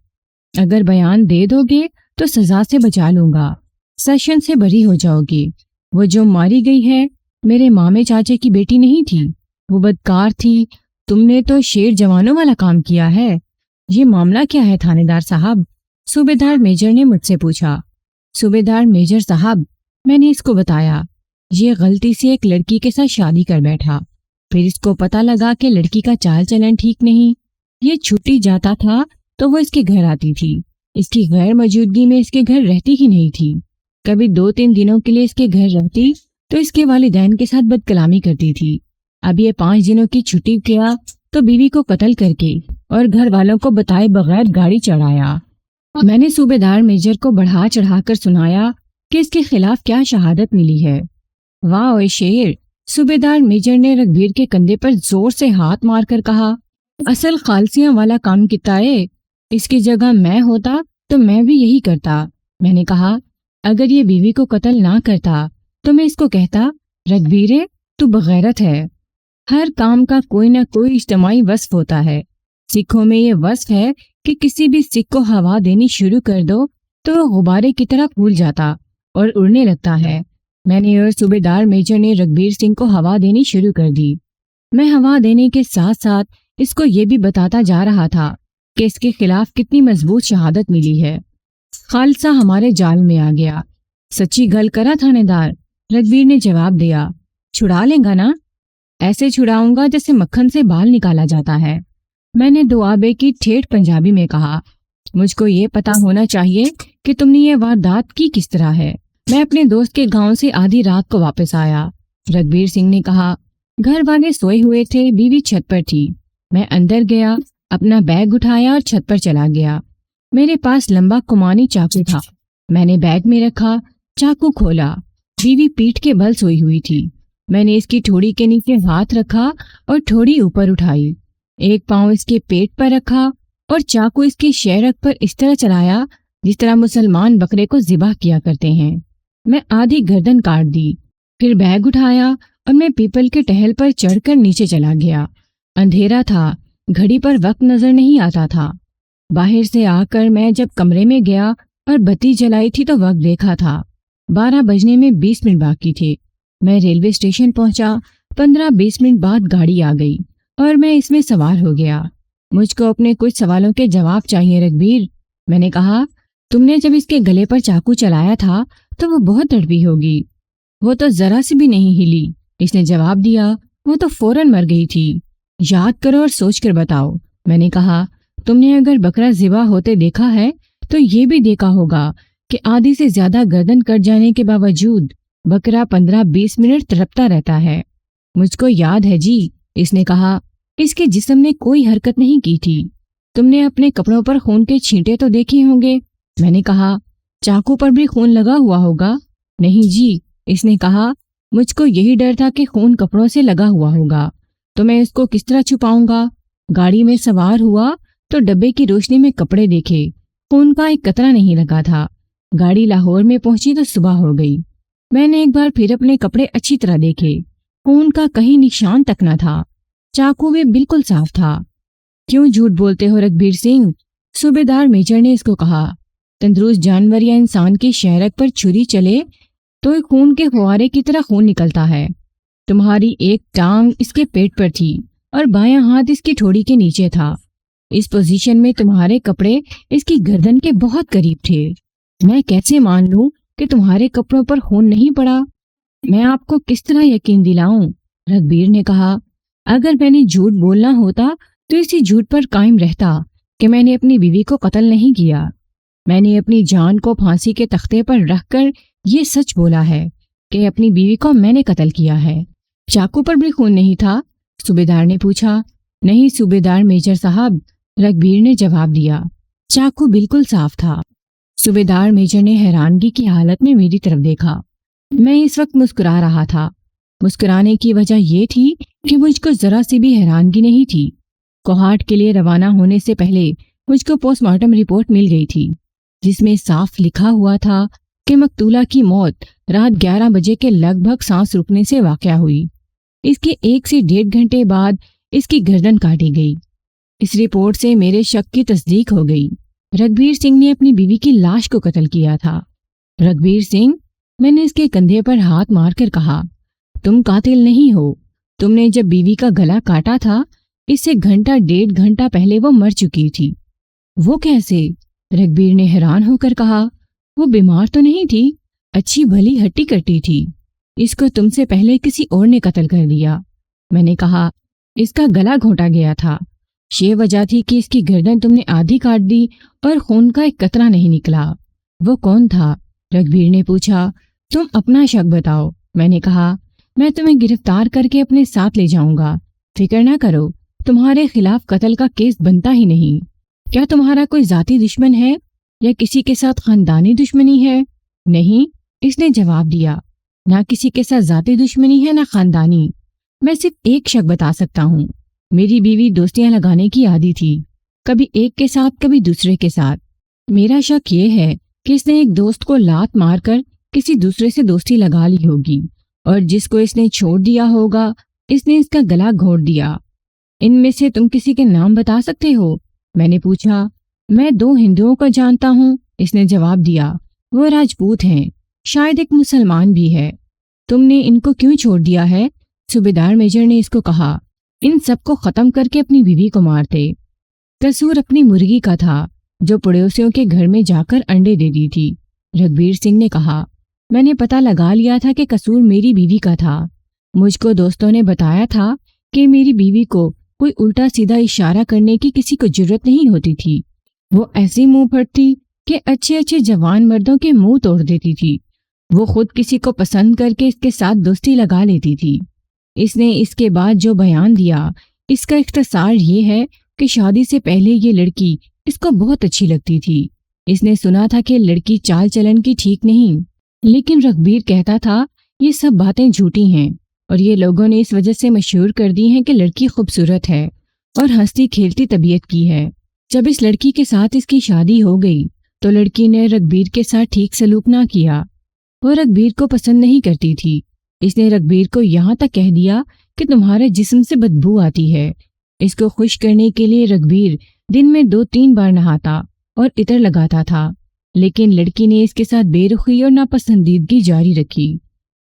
اگر بیان دے دو گے تو سزا سے بچا لوں گا، سیشن سے بری ہو جاؤ گی۔ وہ جو ماری گئی ہے میرے مامے چاچے کی بیٹی نہیں تھی، وہ بدکار تھی۔ تم نے تو شیر جوانوں والا کام کیا ہے۔ یہ معاملہ کیا ہے تھانے دار صاحب؟ صوبیدار میجر نے مجھ سے پوچھا۔ صوبیدار میجر صاحب، میں نے اس کو بتایا، یہ غلطی سے ایک لڑکی کے ساتھ شادی کر بیٹھا، پھر اس کو پتہ لگا کہ لڑکی کا چال چلن ٹھیک نہیں، یہ چھٹی جاتا تھا تو وہ اس کے گھر آتی تھی، اس کی غیر موجودگی میں اس کے گھر رہتی ہی نہیں تھی، کبھی 2-3 دنوں کے لیے اس کے گھر رہتی تو اس کے والدین کے ساتھ بد کلامی کرتی تھی۔ اب یہ 5 دنوں کی چھٹی کیا تو بیوی کو قتل کر کے اور گھر والوں کو بتائے بغیر گاڑی چڑھایا۔ میں نے صوبیدار میجر کو بڑھا چڑھا کر سنایا کہ اس کے خلاف کیا شہادت ملی ہے۔ واہ اوے شیر! صوبیدار میجر نے رگھبیر کے کندھے پر زور سے ہاتھ مار کر کہا، اصل خالصیاں والا کام کتا ہے۔ اس کی جگہ میں ہوتا تو میں بھی یہی کرتا۔ میں نے کہا، اگر یہ بیوی کو قتل نہ کرتا تو میں اس کو کہتا، رگھبیر تو بغیرت ہے۔ ہر کام کا کوئی نہ کوئی اجتماعی وصف ہوتا ہے۔ سکھوں میں یہ وصف ہے کہ کسی بھی سکھ کو ہوا دینی شروع کر دو تو وہ غبارے کی طرح پھول جاتا اور اڑنے لگتا ہے۔ میں نے اور صوبیدار میجر نے رگھبیر سنگھ کو ہوا دینی شروع کر دی۔ میں ہوا دینے کے ساتھ ساتھ اس کو یہ بھی بتاتا جا رہا تھا کہ اس کے خلاف کتنی مضبوط شہادت ملی ہے۔ خالصہ ہمارے جال میں آ گیا۔ سچی گل کرا تھانے دار؟ رگھبیر نے جواب دیا، چھڑا لیں گا نا؟ ایسے چھڑاؤں گا جیسے مکھن سے بال نکالا جاتا ہے۔ میں نے دوآبے کی ٹھیٹھ پنجابی میں کہا، مجھ کو یہ پتا ہونا چاہیے کہ تم نے یہ واردات کی کس طرح ہے۔ میں اپنے دوست کے گاؤں سے آدھی رات کو واپس آیا۔ رگھبیر سنگھ نے کہا، گھر والے سوئے ہوئے تھے، بیوی چھت پر تھی۔ میں اندر گیا، اپنا بیگ اٹھایا اور چھت پر چلا گیا۔ میرے پاس لمبا کمانی چاقو تھا۔ میں نے بیگ میں رکھا، چاقو کھولا، بیوی پیٹھ کے بل سوئی ہوئی تھی۔ میں نے اس کی ٹھوڑی کے نیچے ہاتھ رکھا اور ٹھوڑی اوپر اٹھائی، ایک پاؤں اس کے پیٹ پر رکھا اور چاقو اس کی شہرک پر اس طرح چلایا جس طرح مسلمان بکرے کو ذبح کیا کرتے ہیں۔ میں آدھی گردن کاٹ دی، پھر بیگ اٹھایا اور میں پیپل کے ٹہل پر چڑھ کر نیچے چلا گیا۔ اندھیرا تھا، گھڑی پر وقت نظر نہیں آتا تھا۔ باہر سے آ کر میں جب کمرے میں گیا اور بتی جلائی تھی تو وقت دیکھا تھا 12 بجنے میں 20 منٹ باقی تھے۔ میں ریلوے اسٹیشن پہنچا، 15-20 منٹ بعد گاڑی آ گئی اور میں اس میں سوار ہو گیا۔ مجھ کو اپنے کچھ سوالوں کے جواب چاہیے رگھبیر۔ میں نے کہا، تم نے جب اس کے گلے پر چاقو چلایا تھا تو وہ بہت تڑپی ہوگی۔ وہ تو ذرا سی بھی نہیں ہلی، اس نے جواب دیا، وہ تو فوراً مر گئی تھی۔ یاد کرو اور سوچ کر بتاؤ۔ میں نے کہا، تم نے اگر بکرا ذبح ہوتے دیکھا ہے تو یہ بھی دیکھا ہوگا کہ آدھی سے زیادہ گردن کٹ جانے کے باوجود بکرا 15-20 منٹ تڑپتا رہتا ہے۔ مجھ کو یاد ہے جی، اس نے کہا، اس کے جسم نے کوئی حرکت نہیں کی تھی۔ تم نے اپنے کپڑوں پر خون کے چھینٹے تو دیکھے ہوں گے۔ میں نے کہا، چاقو پر بھی خون لگا ہوا ہوگا۔ نہیں جی، اس نے کہا، مجھ کو یہی ڈر تھا کہ خون کپڑوں سے لگا ہوا ہوگا تو میں اس کو کس طرح چھپاؤں گا۔ گاڑی میں سوار ہوا تو ڈبے کی روشنی میں کپڑے دیکھے، خون کا ایک قطرہ نہیں لگا تھا۔ گاڑی لاہور میں پہنچی تو صبح ہو گئی۔ میں نے ایک بار پھر اپنے کپڑے اچھی طرح دیکھے، خون کا کہیں نشان تک نہ تھا، چاقو بھی بالکل صاف تھا۔ کیوں جھوٹ بولتے ہو رگھبیر سنگھ؟ صوبیدار میجر نے اس کو کہا، تندرست جانور یا انسان کی شہرک پر چھری چلے تو ایک خون کے فوارے کی طرح خون نکلتا ہے۔ تمہاری ایک ٹانگ اس کے پیٹ پر تھی اور بایاں ہاتھ اس کی ٹھوڑی کے نیچے تھا۔ اس پوزیشن میں تمہارے کپڑے اس کی گردن کے بہت قریب تھے۔ میں کیسے مان لوں کہ تمہارے کپڑوں پر خون نہیں پڑا؟ میں آپ کو کس طرح یقین دلاؤں؟ رگھبیر نے کہا، اگر میں نے جھوٹ بولنا ہوتا تو اسی جھوٹ پر قائم رہتا کہ میں نے اپنی بیوی کو قتل نہیں کیا۔ میں نے اپنی جان کو پھانسی کے تختے پر رکھ کر یہ سچ بولا ہے کہ اپنی بیوی کو میں نے قتل کیا ہے۔ چاقو پر بھی خون نہیں تھا؟ صوبیدار نے پوچھا۔ نہیں صوبیدار میجر صاحب، رگبیر نے جواب دیا، چاقو بالکل صاف تھا۔ صوبیدار میجر نے حیرانگی کی حالت میں میری طرف دیکھا۔ میں اس وقت مسکرا رہا تھا۔ مسکرانے کی وجہ یہ تھی کہ مجھ کو ذرا سی بھی حیرانگی نہیں تھی۔ کوہاٹ کے لیے روانہ ہونے سے پہلے مجھ کو پوسٹ مارٹم رپورٹ مل گئی تھی، جس میں صاف لکھا ہوا تھا کہ مقتولہ کی موت رات 11 بجے کے لگ بھگ سانس رکنے سے واقع ہوئی۔ اس کے 1 سے 1.5 گھنٹے بعد اس کی گردن کاٹی گئی۔ اس رپورٹ سے میرے شک کی تصدیق ہو گئی۔ رگبیر سنگھ نے اپنی بیوی کی لاش کو قتل کیا تھا۔ رگبیر سنگھ، میں نے اس کے کندھے پر ہاتھ مار کر کہا، تم قاتل نہیں ہو۔ تم نے جب بیوی کا گلا کاٹا تھا، اس سے 1.5 گھنٹہ پہلے وہ مر چکی تھی۔ وہ کیسے؟ رگبیر نے حیران ہو کر کہا، وہ بیمار تو نہیں تھی، اچھی بھلی ہٹی کٹی تھی۔ اس کو تم سے پہلے کسی اور نے قتل کر دیا۔ میں نے کہا، اس کا گلا گھونٹا گیا تھا۔ یہ وجہ تھی کہ اس کی گردن تم نے آدھی کاٹ دی اور خون کا ایک قطرہ نہیں نکلا۔ وہ کون تھا؟ رگبیر نے پوچھا۔ تم اپنا شک بتاؤ۔ میں نے کہا، میں تمہیں گرفتار کر کے اپنے ساتھ لے جاؤں گا، فکر نہ کرو، تمہارے خلاف قتل کا کیس بنتا ہی نہیں۔ کیا تمہارا کوئی ذاتی دشمن ہے یا کسی کے ساتھ خاندانی دشمنی ہے؟ نہیں، اس نے جواب دیا، نہ کسی کے ساتھ ذاتی دشمنی ہے نہ خاندانی۔ میں صرف ایک شک بتا سکتا ہوں، میری بیوی دوستیاں لگانے کی عادی تھی، کبھی ایک کے ساتھ کبھی دوسرے کے ساتھ۔ میرا شک یہ ہے کہ اس نے ایک دوست کو لات مار کر کسی دوسرے سے دوستی لگا لی ہوگی، اور جس کو اس نے چھوڑ دیا ہوگا اس نے اس کا گلا گھونٹ دیا۔ ان میں سے تم کسی کے نام بتا سکتے ہو؟ میں نے پوچھا۔ میں 2 ہندوؤں کو جانتا ہوں، اس نے جواب دیا، وہ راجپوت ہیں، شاید ایک مسلمان بھی ہے۔ تم نے ان کو کیوں چھوڑ دیا ہے؟ صوبیدار میجر نے اس کو کہا، ان سب کو ختم کر کے اپنی بیوی کو مارتے۔ قصور اپنی مرغی کا تھا جو پڑوسیوں کے گھر میں جا کر انڈے دے دی تھی، رگبیر سنگھ نے کہا۔ میں نے پتہ لگا لیا تھا کہ قصور میری بیوی کا تھا۔ مجھ کو دوستوں نے بتایا تھا کہ میری بیوی کو کوئی الٹا سیدھا اشارہ کرنے کی کسی کو جرت نہیں ہوتی تھی۔ وہ ایسی منہ پھٹتی کہ اچھے اچھے جوان مردوں کے منہ توڑ دیتی تھی۔ وہ خود کسی کو پسند کر کے اس کے ساتھ دوستی لگا لیتی تھی۔ اس نے اس کے بعد جو بیان دیا، اس کا اختصار یہ ہے کہ شادی سے پہلے یہ لڑکی اس کو بہت اچھی لگتی تھی۔ اس نے سنا تھا کہ لڑکی چال چلن کی ٹھیک نہیں، لیکن رگبیر کہتا تھا یہ سب باتیں جھوٹی ہیں، اور یہ لوگوں نے اس وجہ سے مشہور کر دی ہیں کہ لڑکی خوبصورت ہے اور ہنستی کھیلتی طبیعت کی ہے۔ جب اس لڑکی کے ساتھ اس کی شادی ہو گئی تو لڑکی نے رگبیر کے ساتھ ٹھیک سلوک نہ کیا۔ وہ رگبیر کو پسند نہیں کرتی تھی۔ اس نے رگبیر کو یہاں تک کہہ دیا کہ تمہارے جسم سے بدبو آتی ہے۔ اس کو خوش کرنے کے لیے رگبیر دن میں 2-3 بار نہاتا اور عطر لگاتا تھا، لیکن لڑکی نے اس کے ساتھ بے رخی اور ناپسندیدگی جاری رکھی۔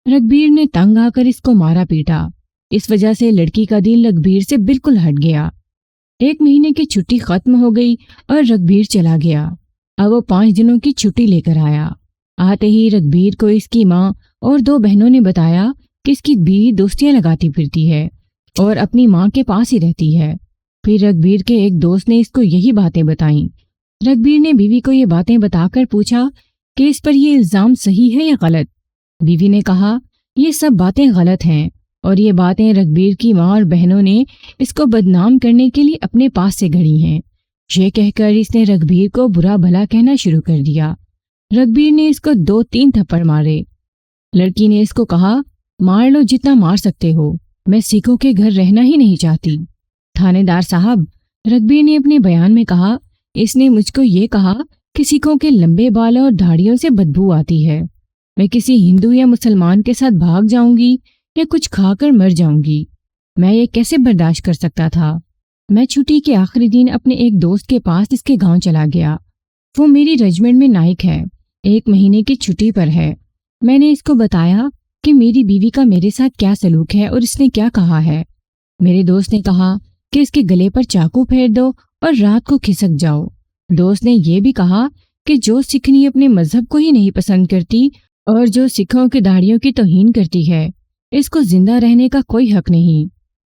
رگبیر نے تنگ آ کر اس کو مارا پیٹا۔ اس وجہ سے لڑکی کا دل رگبیر سے بالکل ہٹ گیا۔ 1 مہینے کی چھٹی ختم ہو گئی اور رگبیر چلا گیا۔ اب وہ 5 دنوں کی چھٹی لے کر آیا۔ آتے ہی رگبیر کو اس کی ماں اور 2 بہنوں نے بتایا کہ اس کی بیوی دوستیاں لگاتی پھرتی ہے اور اپنی ماں کے پاس ہی رہتی ہے۔ پھر رگبیر کے ایک دوست نے اس کو یہی باتیں بتائیں۔ رگبیر نے بیوی کو یہ باتیں بتا کر پوچھا کہ اس پر یہ الزام صحیح ہے یا غلط۔ بیوی نے کہا، یہ سب باتیں غلط ہیں، اور یہ باتیں رگبیر کی ماں اور بہنوں نے اس کو بدنام کرنے کے لیے اپنے پاس سے گھڑی ہیں۔ یہ کہہ کر اس نے رگبیر کو برا بھلا کہنا شروع کر دیا۔ رگبیر نے اس کو 2-3 تھپڑ مارے۔ لڑکی نے اس کو کہا، مار لو جتنا مار سکتے ہو، میں سکھوں کے گھر رہنا ہی نہیں چاہتی۔ تھانے دار صاحب، رگبیر نے اپنے بیان میں کہا، اس نے مجھ کو یہ کہا کہ سکھوں کے لمبے بالوں اور دھاڑیوں سے بدبو آتی ہے۔ میں کسی ہندو یا مسلمان کے ساتھ بھاگ جاؤں گی یا کچھ کھا کر مر جاؤں گی۔ میں یہ کیسے برداشت کر سکتا تھا؟ میں چھٹی کے آخری دن اپنے ایک دوست کے پاس اس کے گاؤں چلا گیا۔ وہ میری رجمنٹ میں نائک ہے، 1 مہینے کی چھٹی پر ہے۔ میں نے اس کو بتایا کہ میری بیوی کا میرے ساتھ کیا سلوک ہے اور اس نے کیا کہا ہے۔ میرے دوست نے کہا کہ اس کے گلے پر چاقو پھیر دو اور رات کو کھسک جاؤ۔ دوست نے یہ بھی کہا کہ جو سکھنی اپنے مذہب کو ہی نہیں پسند کرتی اور جو سکھوں کی داڑھیوں کی توہین کرتی ہے، اس کو زندہ رہنے کا کوئی حق نہیں۔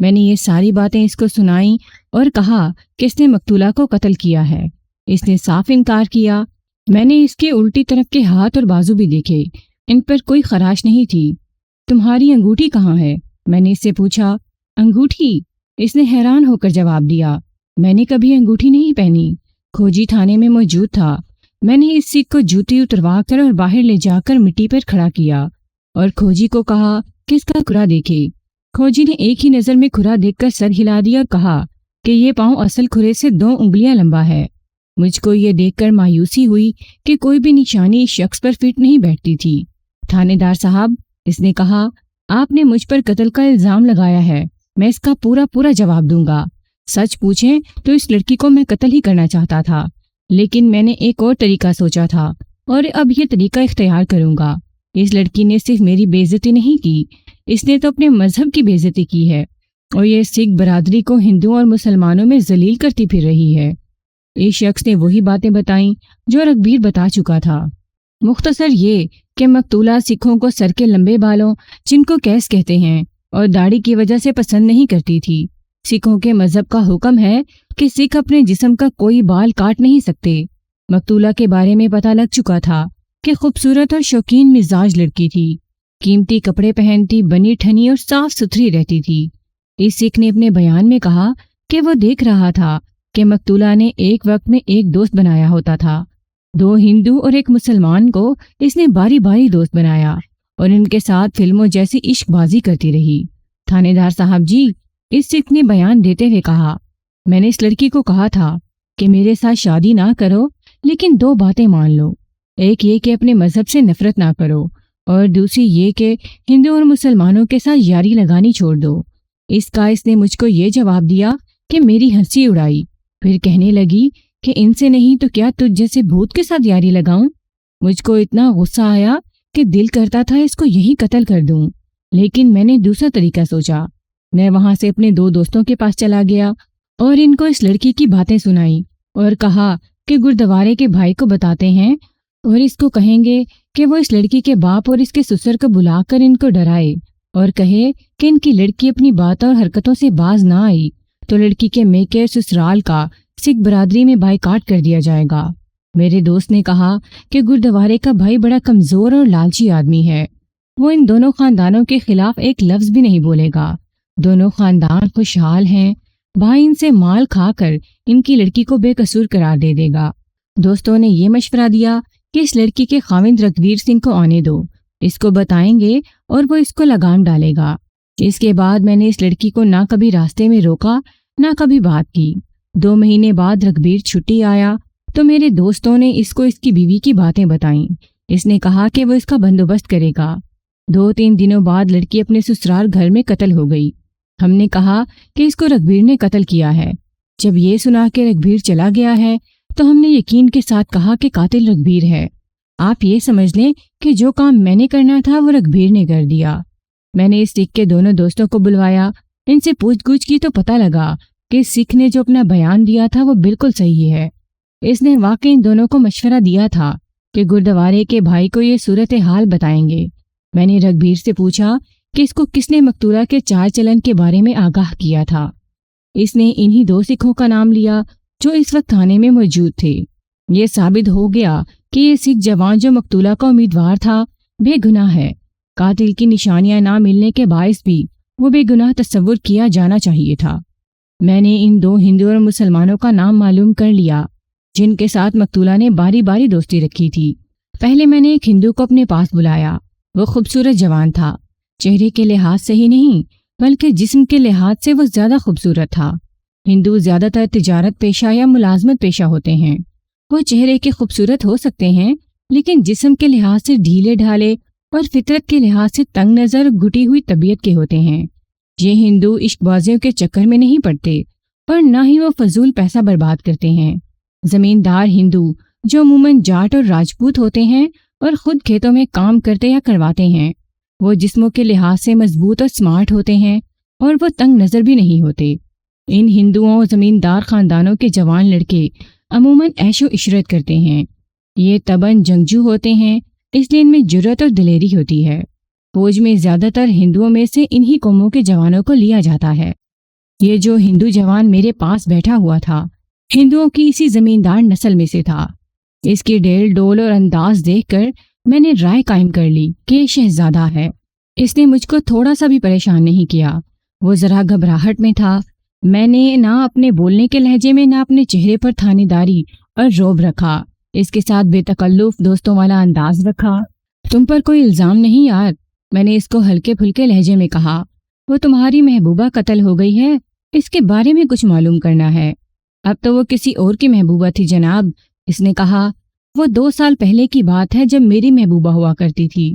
میں نے یہ ساری باتیں اس کو سنائیں اور کہا کہ اس نے مقتولہ کو قتل کیا ہے۔ اس نے صاف انکار کیا۔ میں نے اس کے الٹی طرف کے ہاتھ اور بازو بھی دیکھے، ان پر کوئی خراش نہیں تھی۔ تمہاری انگوٹھی کہاں ہے؟ میں نے اس سے پوچھا۔ انگوٹھی؟ اس نے حیران ہو کر جواب دیا، میں نے کبھی انگوٹھی نہیں پہنی۔ کھوجی تھانے میں موجود تھا۔ میں نے اس سکھ کو جوتی اتروا کر اور باہر لے جا کر مٹی پر کھڑا کیا اور کھوجی کو کہا کہ اس کا کھرا دیکھے۔ کھوجی نے ایک ہی نظر میں کھرا دیکھ کر سر ہلا دیا اور کہا کہ یہ پاؤں اصل کھرے سے 2 انگلیاں لمبا ہے۔ مجھ کو یہ دیکھ کر مایوسی ہوئی کہ کوئی بھی نشانی اس شخص پر فٹ نہیں بیٹھتی تھی۔ تھانے دار صاحب، اس نے کہا، آپ نے مجھ پر قتل کا الزام لگایا ہے، میں اس کا پورا جواب دوں گا۔ سچ پوچھیں تو اس لڑکی کو میں قتل ہی کرنا چاہتا تھا، لیکن میں نے ایک اور طریقہ سوچا تھا اور اب یہ طریقہ اختیار کروں گا۔ اس لڑکی نے صرف میری بے عزتی نہیں کی، اس نے تو اپنے مذہب کی بے عزتی کی ہے اور یہ سکھ برادری کو ہندوؤں اور مسلمانوں میں ذلیل کرتی پھر رہی ہے۔ اس شخص نے وہی باتیں بتائیں جو رگبیر بتا چکا تھا۔ مختصر یہ کہ مقتولہ سکھوں کو سر کے لمبے بالوں، جن کو کیس کہتے ہیں، اور داڑھی کی وجہ سے پسند نہیں کرتی تھی۔ سکھوں کے مذہب کا حکم ہے کہ سکھ اپنے جسم کا کوئی بال کاٹ نہیں سکتے۔ مقتولہ کے بارے میں پتہ لگ چکا تھا کہ خوبصورت اور شوقین مزاج لڑکی تھی، قیمتی کپڑے پہنتی، بنی ٹھنی اور صاف ستھری رہتی تھی۔ اس سکھ نے اپنے بیان میں کہا کہ وہ دیکھ رہا تھا کہ مقتولہ نے ایک وقت میں ایک دوست بنایا ہوتا تھا۔ 2 ہندو اور ایک مسلمان کو اس نے باری باری دوست بنایا اور ان کے ساتھ فلموں جیسی عشق بازی کرتی رہی۔ تھانے دار صاحب جی، اس سکھ نے بیان دیتے ہوئے کہا، میں نے اس لڑکی کو کہا تھا کہ میرے ساتھ شادی نہ کرو، لیکن 2 باتیں مان لو۔ ایک یہ کہ اپنے مذہب سے نفرت نہ کرو، اور دوسری یہ کہ ہندو اور مسلمانوں کے ساتھ یاری لگانی چھوڑ دو۔ اس نے مجھ کو یہ جواب دیا کہ میری ہنسی اڑائی، پھر کہنے لگی کہ ان سے نہیں تو کیا تجھ جیسے بھوت کے ساتھ یاری لگاؤں؟ مجھ کو اتنا غصہ آیا کہ دل کرتا تھا اس کو یہی قتل کر دوں، لیکن میں نے دوسرا طریقہ سوچا۔ میں وہاں سے اپنے 2 دوستوں کے پاس چلا گیا اور ان کو اس لڑکی کی باتیں سنائیں اور کہا کہ گردوارے کے بھائی کو بتاتے ہیں اور اس کو کہیں گے کہ وہ اس لڑکی کے باپ اور اس کے سسر کو بلا کر ان کو ڈرائے اور کہے کہ ان کی لڑکی اپنی باتوں اور حرکتوں سے باز نہ آئی تو لڑکی کے میکے سسرال کا سکھ برادری میں بائیکاٹ کر دیا جائے گا۔ میرے دوست نے کہا کہ گردوارے کا بھائی بڑا کمزور اور لالچی آدمی ہے، وہ ان دونوں خاندانوں کے خلاف ایک لفظ بھی نہیں بولے گا۔ دونوں خاندان خوشحال ہیں، بھائی ان سے مال کھا کر ان کی لڑکی کو بے قصور قرار دے دے گا۔ دوستوں نے یہ مشورہ دیا کہ اس لڑکی کے خاوند رگبیر سنگھ کو آنے دو، اس کو بتائیں گے اور وہ اس کو لگام ڈالے گا۔ اس کے بعد میں نے اس لڑکی کو نہ کبھی راستے میں روکا نہ کبھی بات کی۔ 2 مہینے بعد رگبیر چھٹی آیا تو میرے دوستوں نے اس کو اس کی بیوی کی باتیں بتائیں۔ اس نے کہا کہ وہ اس کا بندوبست کرے گا۔ 2-3 دنوں بعد لڑکی اپنے سسرال گھر میں قتل ہو گئی۔ ہم نے کہا کہ اس کو رگبیر نے قتل کیا ہے۔ جب یہ سنا کہ رگبیر چلا گیا ہے تو ہم نے یقین کے ساتھ کہا کہ قاتل رگبیر ہے۔ آپ یہ سمجھ لیں کہ جو کام میں نے کرنا تھا وہ رگبیر نے کر دیا۔ میں نے اس سکھ کے دونوں دوستوں کو بلوایا، ان سے پوچھ گچھ کی تو پتہ لگا کہ سکھ نے جو اپنا بیان دیا تھا وہ بالکل صحیح ہے۔ اس نے واقعی ان دونوں کو مشورہ دیا تھا کہ گردوارے کے بھائی کو یہ صورتحال بتائیں گے۔ میں نے رگبیر سے پوچھا کہ اس کو کس نے مقتولہ کے چال چلن کے بارے میں آگاہ کیا تھا۔ اس نے انہی 2 سکھوں کا نام لیا جو اس وقت تھانے میں موجود تھے۔ یہ ثابت ہو گیا کہ یہ سکھ جوان جو مقتولہ کا امیدوار تھا بے گناہ ہے۔ قاتل کی نشانیاں نہ ملنے کے باعث بھی وہ بے گناہ تصور کیا جانا چاہیے تھا۔ میں نے ان 2 ہندو اور مسلمانوں کا نام معلوم کر لیا جن کے ساتھ مقتولہ نے باری باری دوستی رکھی تھی۔ پہلے میں نے ایک ہندو کو اپنے پاس بلایا۔ وہ خوبصورت جوان تھا، چہرے کے لحاظ سے ہی نہیں بلکہ جسم کے لحاظ سے وہ زیادہ خوبصورت تھا۔ ہندو زیادہ تر تجارت پیشہ یا ملازمت پیشہ ہوتے ہیں۔ وہ چہرے کے خوبصورت ہو سکتے ہیں لیکن جسم کے لحاظ سے ڈھیلے ڈھالے اور فطرت کے لحاظ سے تنگ نظر گھٹی ہوئی طبیعت کے ہوتے ہیں۔ یہ ہندو عشق بازیوں کے چکر میں نہیں پڑتے اور نہ ہی وہ فضول پیسہ برباد کرتے ہیں۔ زمیندار ہندو جو عموماً جاٹ اور راجپوت ہوتے ہیں اور خود کھیتوں میں کام کرتے یا کرواتے ہیں، وہ جسموں کے لحاظ سے مضبوط اور سمارٹ ہوتے ہیں اور وہ تنگ نظر بھی نہیں ہوتے۔ ان ہندوؤں اور زمیندار خاندانوں کے جوان لڑکے عموماً عیش و عشرت کرتے ہیں۔ یہ طبعاً جنگجو ہوتے ہیں، اس لیے ان میں جرأت اور دلیری ہوتی ہے۔ فوج میں زیادہ تر ہندوؤں میں سے انہی قوموں کے جوانوں کو لیا جاتا ہے۔ یہ جو ہندو جوان میرے پاس بیٹھا ہوا تھا ہندوؤں کی اسی زمیندار نسل میں سے تھا۔ اس کی ڈیل ڈول اور انداز دیکھ کر میں نے رائے قائم کر لی کہ یہ شہزادہ ہے۔ اس نے مجھ کو تھوڑا سا بھی پریشان نہیں کیا۔ وہ ذرا گھبراہٹ میں تھا۔ میں نے نہ اپنے بولنے کے لہجے میں نہ اپنے چہرے پر تھانے داری اور رعب رکھا۔ اس کے ساتھ بے تکلف دوستوں والا انداز رکھا۔ تم پر کوئی الزام نہیں یار، میں نے اس کو ہلکے پھلکے لہجے میں کہا۔ وہ تمہاری محبوبہ قتل ہو گئی ہے، اس کے بارے میں کچھ معلوم کرنا ہے۔ اب تو وہ کسی اور کی محبوبہ تھی جناب، اس نے کہا۔ وہ 2 سال پہلے کی بات ہے جب میری محبوبہ ہوا کرتی تھی۔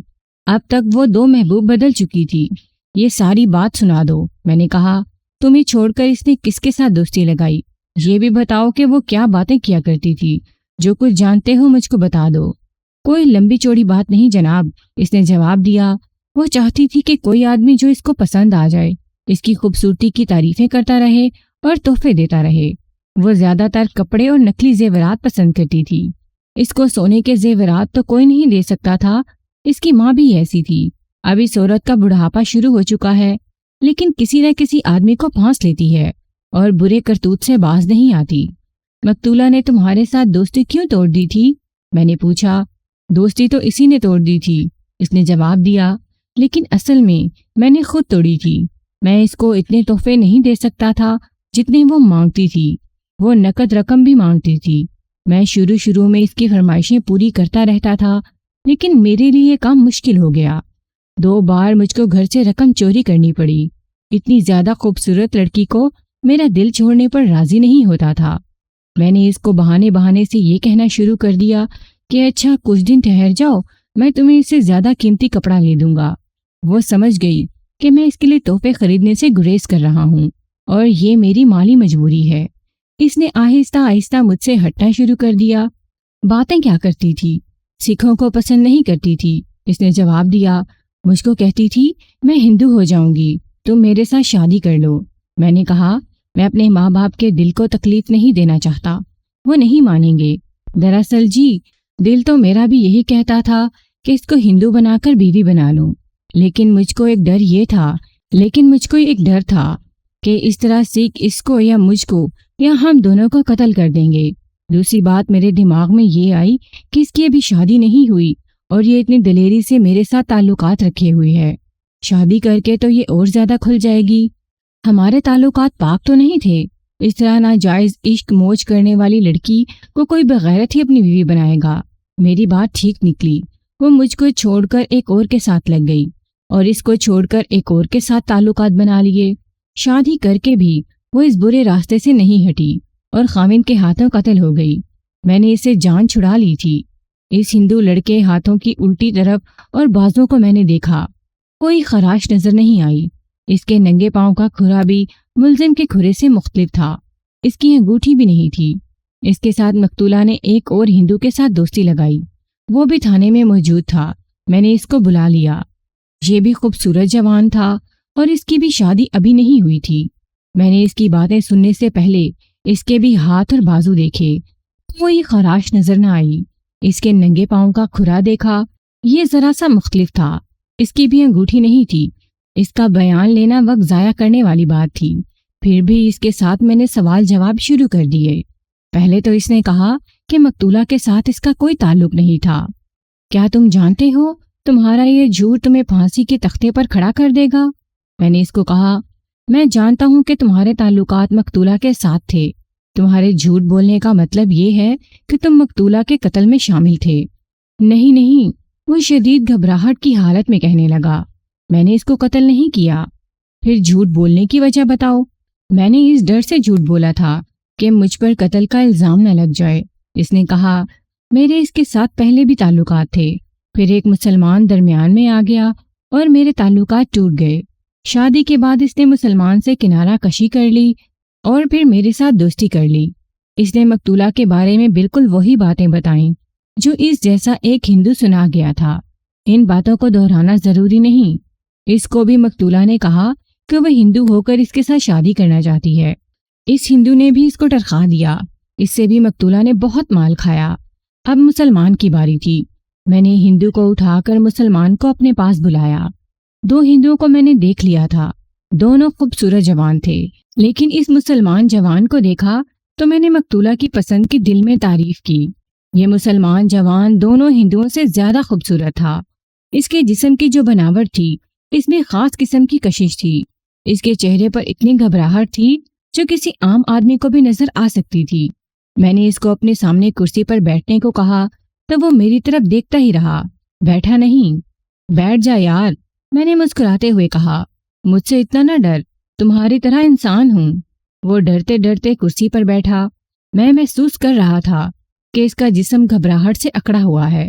اب تک وہ 2 محبوب بدل چکی تھی۔ یہ ساری بات سنا دو، میں نے کہا۔ تمہیں چھوڑ کر اس نے کس کے ساتھ دوستی لگائی؟ یہ بھی بتاؤ کہ وہ کیا باتیں کیا کرتی تھی۔ جو کچھ جانتے ہو مجھ کو بتا دو۔ کوئی لمبی چوڑی بات نہیں جناب، اس نے جواب دیا۔ وہ چاہتی تھی کہ کوئی آدمی جو اس کو پسند آ جائے، اس کی خوبصورتی کی تعریفیں کرتا رہے اور تحفے دیتا رہے۔ وہ زیادہ تر کپڑے اور نقلی زیورات پسند کرتی تھی۔ اس کو سونے کے زیورات تو کوئی نہیں دے سکتا تھا، اس کی ماں بھی ایسی تھی۔ اب اس عورت کا بڑھاپا شروع ہو چکا ہے، لیکن کسی نہ کسی آدمی کو پھانس لیتی ہے اور برے کرتوت سے باز نہیں آتی۔ مقتولہ نے تمہارے ساتھ دوستی کیوں توڑ دی تھی؟ میں نے پوچھا۔ دوستی تو اسی نے توڑ دی تھی، اس نے جواب دیا، لیکن اصل میں نے خود توڑی تھی۔ میں اس کو اتنے تحفے نہیں دے سکتا تھا جتنے وہ مانگتی تھی۔ وہ نقد رقم بھی مانگتی تھی۔ میں شروع میں اس کی فرمائشیں پوری کرتا رہتا تھا، لیکن میرے لیے یہ کام مشکل ہو گیا۔ 2 بار مجھ کو گھر سے رقم چوری کرنی پڑی۔ اتنی زیادہ خوبصورت لڑکی کو میرا دل چھوڑنے پر راضی نہیں ہوتا تھا۔ میں نے اس کو بہانے سے یہ کہنا شروع کر دیا کہ اچھا کچھ دن ٹھہر جاؤ، میں تمہیں اس سے زیادہ قیمتی کپڑا لے دوں گا۔ وہ سمجھ گئی کہ میں اس کے لیے تحفے خریدنے سے گریز کر رہا ہوں اور یہ میری مالی مجبوری ہے۔ اس نے آہستہ آہستہ مجھ سے ہٹنا شروع کر دیا۔ باتیں کیا کرتی تھی؟ سکھوں کو پسند نہیں کرتی تھی، اس نے جواب دیا۔ مجھ کو کہتی تھی میں ہندو ہو جاؤں گی، تم میرے ساتھ شادی کر لو۔ میں نے کہا میں اپنے ماں باپ کے دل کو تکلیف نہیں دینا چاہتا، وہ نہیں مانیں گے۔ دراصل دل تو میرا بھی یہی کہتا تھا کہ اس کو ہندو بنا کر بیوی بنا لوں، لیکن مجھ کو ایک ڈر تھا کہ اس طرح سکھ اس کو یا مجھ کو یا ہم دونوں کو قتل کر دیں گے۔ دوسری بات میرے دماغ میں یہ آئی کہ اس کی ابھی شادی نہیں ہوئی اور یہ اتنی دلیری سے میرے ساتھ تعلقات رکھے ہوئی ہے۔ شادی کر کے تو یہ اور زیادہ کھل جائے گی۔ ہمارے تعلقات پاک تو نہیں تھے، اس طرح ناجائز عشق موج کرنے والی لڑکی کو کوئی بغیرت ہی اپنی بیوی بنائے گا۔ میری بات ٹھیک نکلی۔ وہ مجھ کو چھوڑ کر ایک اور کے ساتھ لگ گئی اور اس کو چھوڑ کر ایک اور کے ساتھ تعلقات بنا لیے۔ شادی کر کے بھی وہ اس برے راستے سے نہیں ہٹی اور خاوند کے ہاتھوں قتل ہو گئی۔ میں نے اسے جان چھڑا لی تھی۔ اس ہندو لڑکے ہاتھوں کی الٹی طرف اور بازوں کو میں نے دیکھا، کوئی خراش نظر نہیں آئی۔ اس کے ننگے پاؤں کا کھرا بھی ملزم کے کھرے سے مختلف تھا۔ اس کی انگوٹھی بھی نہیں تھی۔ اس کے ساتھ مقتولہ نے ایک اور ہندو کے ساتھ دوستی لگائی، وہ بھی تھانے میں موجود تھا۔ میں نے اس کو بلا لیا۔ یہ بھی خوبصورت جوان تھا اور اس کی بھی شادی ابھی نہیں ہوئی تھی۔ میں نے اس کی باتیں سننے سے پہلے اس کے بھی ہاتھ اور بازو دیکھے، کوئی خراش نظر نہ آئی۔ اس کے ننگے پاؤں کا کھرا دیکھا، یہ ذرا سا مختلف تھا۔ اس کی بھی انگوٹھی نہیں تھی۔ اس کا بیان لینا وقت ضائع کرنے والی بات تھی۔ پھر بھی اس کے ساتھ میں نے سوال جواب شروع کر دیے۔ پہلے تو اس نے کہا کہ مقتولہ کے ساتھ اس کا کوئی تعلق نہیں تھا۔ کیا تم جانتے ہو تمہارا یہ جھوٹ تمہیں پھانسی کے تختے پر کھڑا کر دے گا؟ میں نے اس کو کہا میں جانتا ہوں کہ تمہارے تعلقات مقتولہ کے ساتھ تھے۔ تمہارے جھوٹ بولنے کا مطلب یہ ہے کہ تم مقتولہ کے قتل میں شامل تھے۔ نہیں، وہ شدید گھبراہٹ کی حالت میں کہنے لگا، میں نے اس کو قتل نہیں کیا۔ پھر جھوٹ بولنے کی وجہ بتاؤ۔ میں نے اس ڈر سے جھوٹ بولا تھا کہ مجھ پر قتل کا الزام نہ لگ جائے۔ اس نے کہا میرے اس کے ساتھ پہلے بھی تعلقات تھے، پھر ایک مسلمان درمیان میں آ گیا اور میرے تعلقات ٹوٹ گئے۔ شادی کے بعد اس نے مسلمان سے کنارہ کشی کر لی اور پھر میرے ساتھ دوستی کر لی۔ اس نے مقتولہ کے بارے میں بالکل وہی باتیں بتائیں جو اس جیسا ایک ہندو سنا گیا تھا۔ ان باتوں کو دہرانا ضروری نہیں۔ اس کو بھی مقتولہ نے کہا کہ وہ ہندو ہو کر اس کے ساتھ شادی کرنا چاہتی ہے۔ اس ہندو نے بھی اس کو ٹرخا دیا۔ اس سے بھی مقتولہ نے بہت مال کھایا۔ اب مسلمان کی باری تھی۔ میں نے ہندو کو اٹھا کر مسلمان کو اپنے پاس بلایا۔ 2 ہندوؤں کو میں نے دیکھ لیا تھا۔ دونوں خوبصورت جوان تھے، لیکن اس مسلمان جوان کو دیکھا تو میں نے مقتولہ کی پسند کی دل میں تعریف کی۔ یہ مسلمان جوان دونوں ہندوؤں سے زیادہ خوبصورت تھا۔ اس کے جسم کی جو بناوٹ تھی اس میں خاص قسم کی کشش تھی۔ اس کے چہرے پر اتنی گھبراہٹ تھی جو کسی عام آدمی کو بھی نظر آ سکتی تھی۔ میں نے اس کو اپنے سامنے کرسی پر بیٹھنے کو کہا تو وہ میری طرف دیکھتا ہی رہا، بیٹھا نہیں۔ بیٹھ جا یار، میں نے مسکراتے ہوئے کہا۔ مجھ سے اتنا نہ ڈر، تمہاری طرح انسان ہوں۔ وہ ڈرتے ڈرتے کرسی پر بیٹھا۔ میں محسوس کر رہا تھا کہ اس کا جسم گھبراہٹ سے اکڑا ہوا ہے۔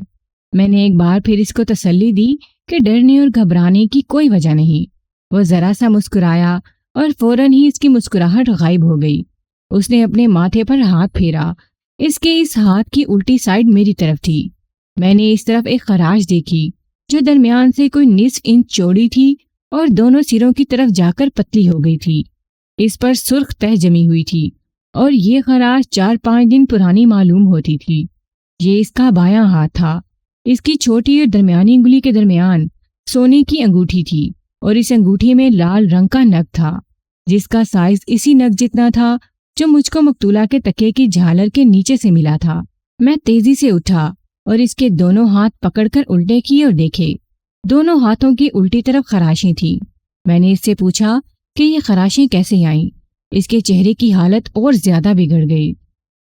میں نے ایک بار پھر اس کو تسلی دی کہ ڈرنے اور گھبرانے کی کوئی وجہ نہیں۔ وہ ذرا سا مسکرایا اور فوراً ہی اس کی مسکراہٹ غائب ہو گئی۔ اس نے اپنے ماتھے پر ہاتھ پھیرا۔ اس کے اس ہاتھ کی الٹی سائڈ میری طرف تھی۔ میں نے اس طرف ایک خراش دیکھی جو درمیان سے کوئی نصف انچ چوڑی تھی اور دونوں سروں کی طرف جا کر پتلی ہو گئی تھی۔ اس پر سرخ تہ جمی ہوئی تھی اور یہ خراش 4-5 دن پرانی معلوم ہوتی تھی۔ یہ اس کا بایاں ہاتھ تھا۔ اس کی چھوٹی اور درمیانی انگلی کے درمیان سونے کی انگوٹھی تھی اور اس انگوٹھی میں لال رنگ کا نگ تھا جس کا سائز اسی نگ جتنا تھا جو مجھ کو مقتولہ کے تکیے کی جھالر کے نیچے سے ملا تھا۔ میں تیزی سے اٹھا اور اس کے دونوں ہاتھ پکڑ کر الٹے کیے اور دیکھے۔ دونوں ہاتھوں کی الٹی طرف خراشیں تھیں۔ میں نے اس سے پوچھا کہ یہ خراشیں کیسے آئیں؟ اس کے چہرے کی حالت اور زیادہ بگڑ گئی۔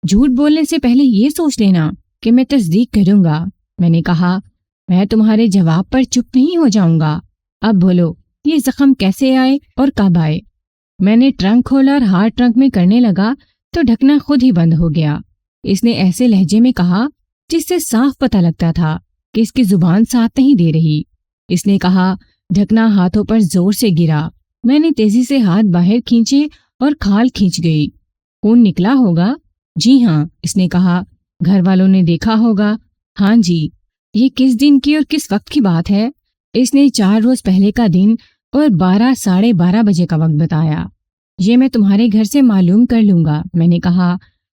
جھوٹ بولنے سے پہلے یہ سوچ لینا کہ میں تصدیق کروں گا، میں نے کہا۔ میں تمہارے جواب پر چپ نہیں ہو جاؤں گا۔ اب بولو، یہ زخم کیسے آئے اور کب آئے؟ میں نے ٹرنک کھولا اور ہاتھ ٹرنک میں کرنے لگا تو ڈھکنا خود ہی بند ہو گیا۔ اس نے ایسے لہجے میں کہا جس سے صاف پتہ لگتا تھا کہ اس کی زبان ساتھ نہیں دے رہی۔ اس نے کہا، ڈھکنا ہاتھوں پر زور سے گرا۔ میں نے تیزی سے ہاتھ باہر کھینچے اور کھال کھینچ گئی۔ خون نکلا ہوگا؟ جی ہاں، اس نے کہا۔ گھر والوں نے دیکھا ہوگا؟ ہاں جی۔ یہ کس دن کی اور کس وقت کی بات ہے؟ اس نے 4 روز پہلے کا دن اور 12-12:30 بجے کا وقت بتایا۔ یہ میں تمہارے گھر سے معلوم کر لوں گا، میں نے کہا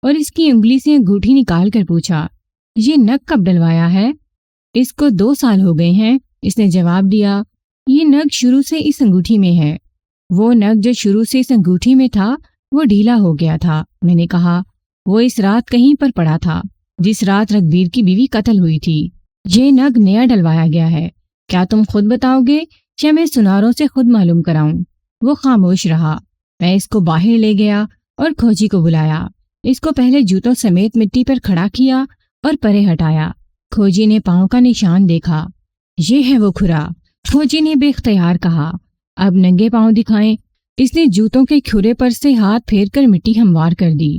اور اس کی انگلی سے انگوٹھی نکال کر پوچھا، یہ نگ کب ڈلوایا ہے؟ اس کو 2 سال ہو گئے ہیں، اس نے جواب دیا۔ یہ نگ شروع سے اس انگوٹھی میں ہے۔ وہ نگ جو شروع سے اس انگوٹھی میں تھا وہ ڈھیلا ہو گیا تھا، میں نے کہا۔ وہ اس رات کہیں پر پڑا تھا جس رات رگبیر کی بیوی قتل ہوئی تھی۔ یہ نگ نیا ڈلوایا گیا ہے۔ کیا تم خود بتاؤ گے یا میں سناروں سے خود معلوم کراؤں؟ وہ خاموش رہا۔ میں اس کو باہر لے گیا اور کھوجی کو بلایا۔ اس کو پہلے جوتوں سمیت مٹی پر کھڑا کیا اور پرے ہٹایا۔ کھوجی نے پاؤں کا نشان دیکھا۔ یہ ہے وہ کھرا، کھوجی نے بے اختیار کہا۔ اب ننگے پاؤں دکھائیں۔ اس نے جوتوں کے کھرے پر سے ہاتھ پھیر کر مٹی ہموار کر دی۔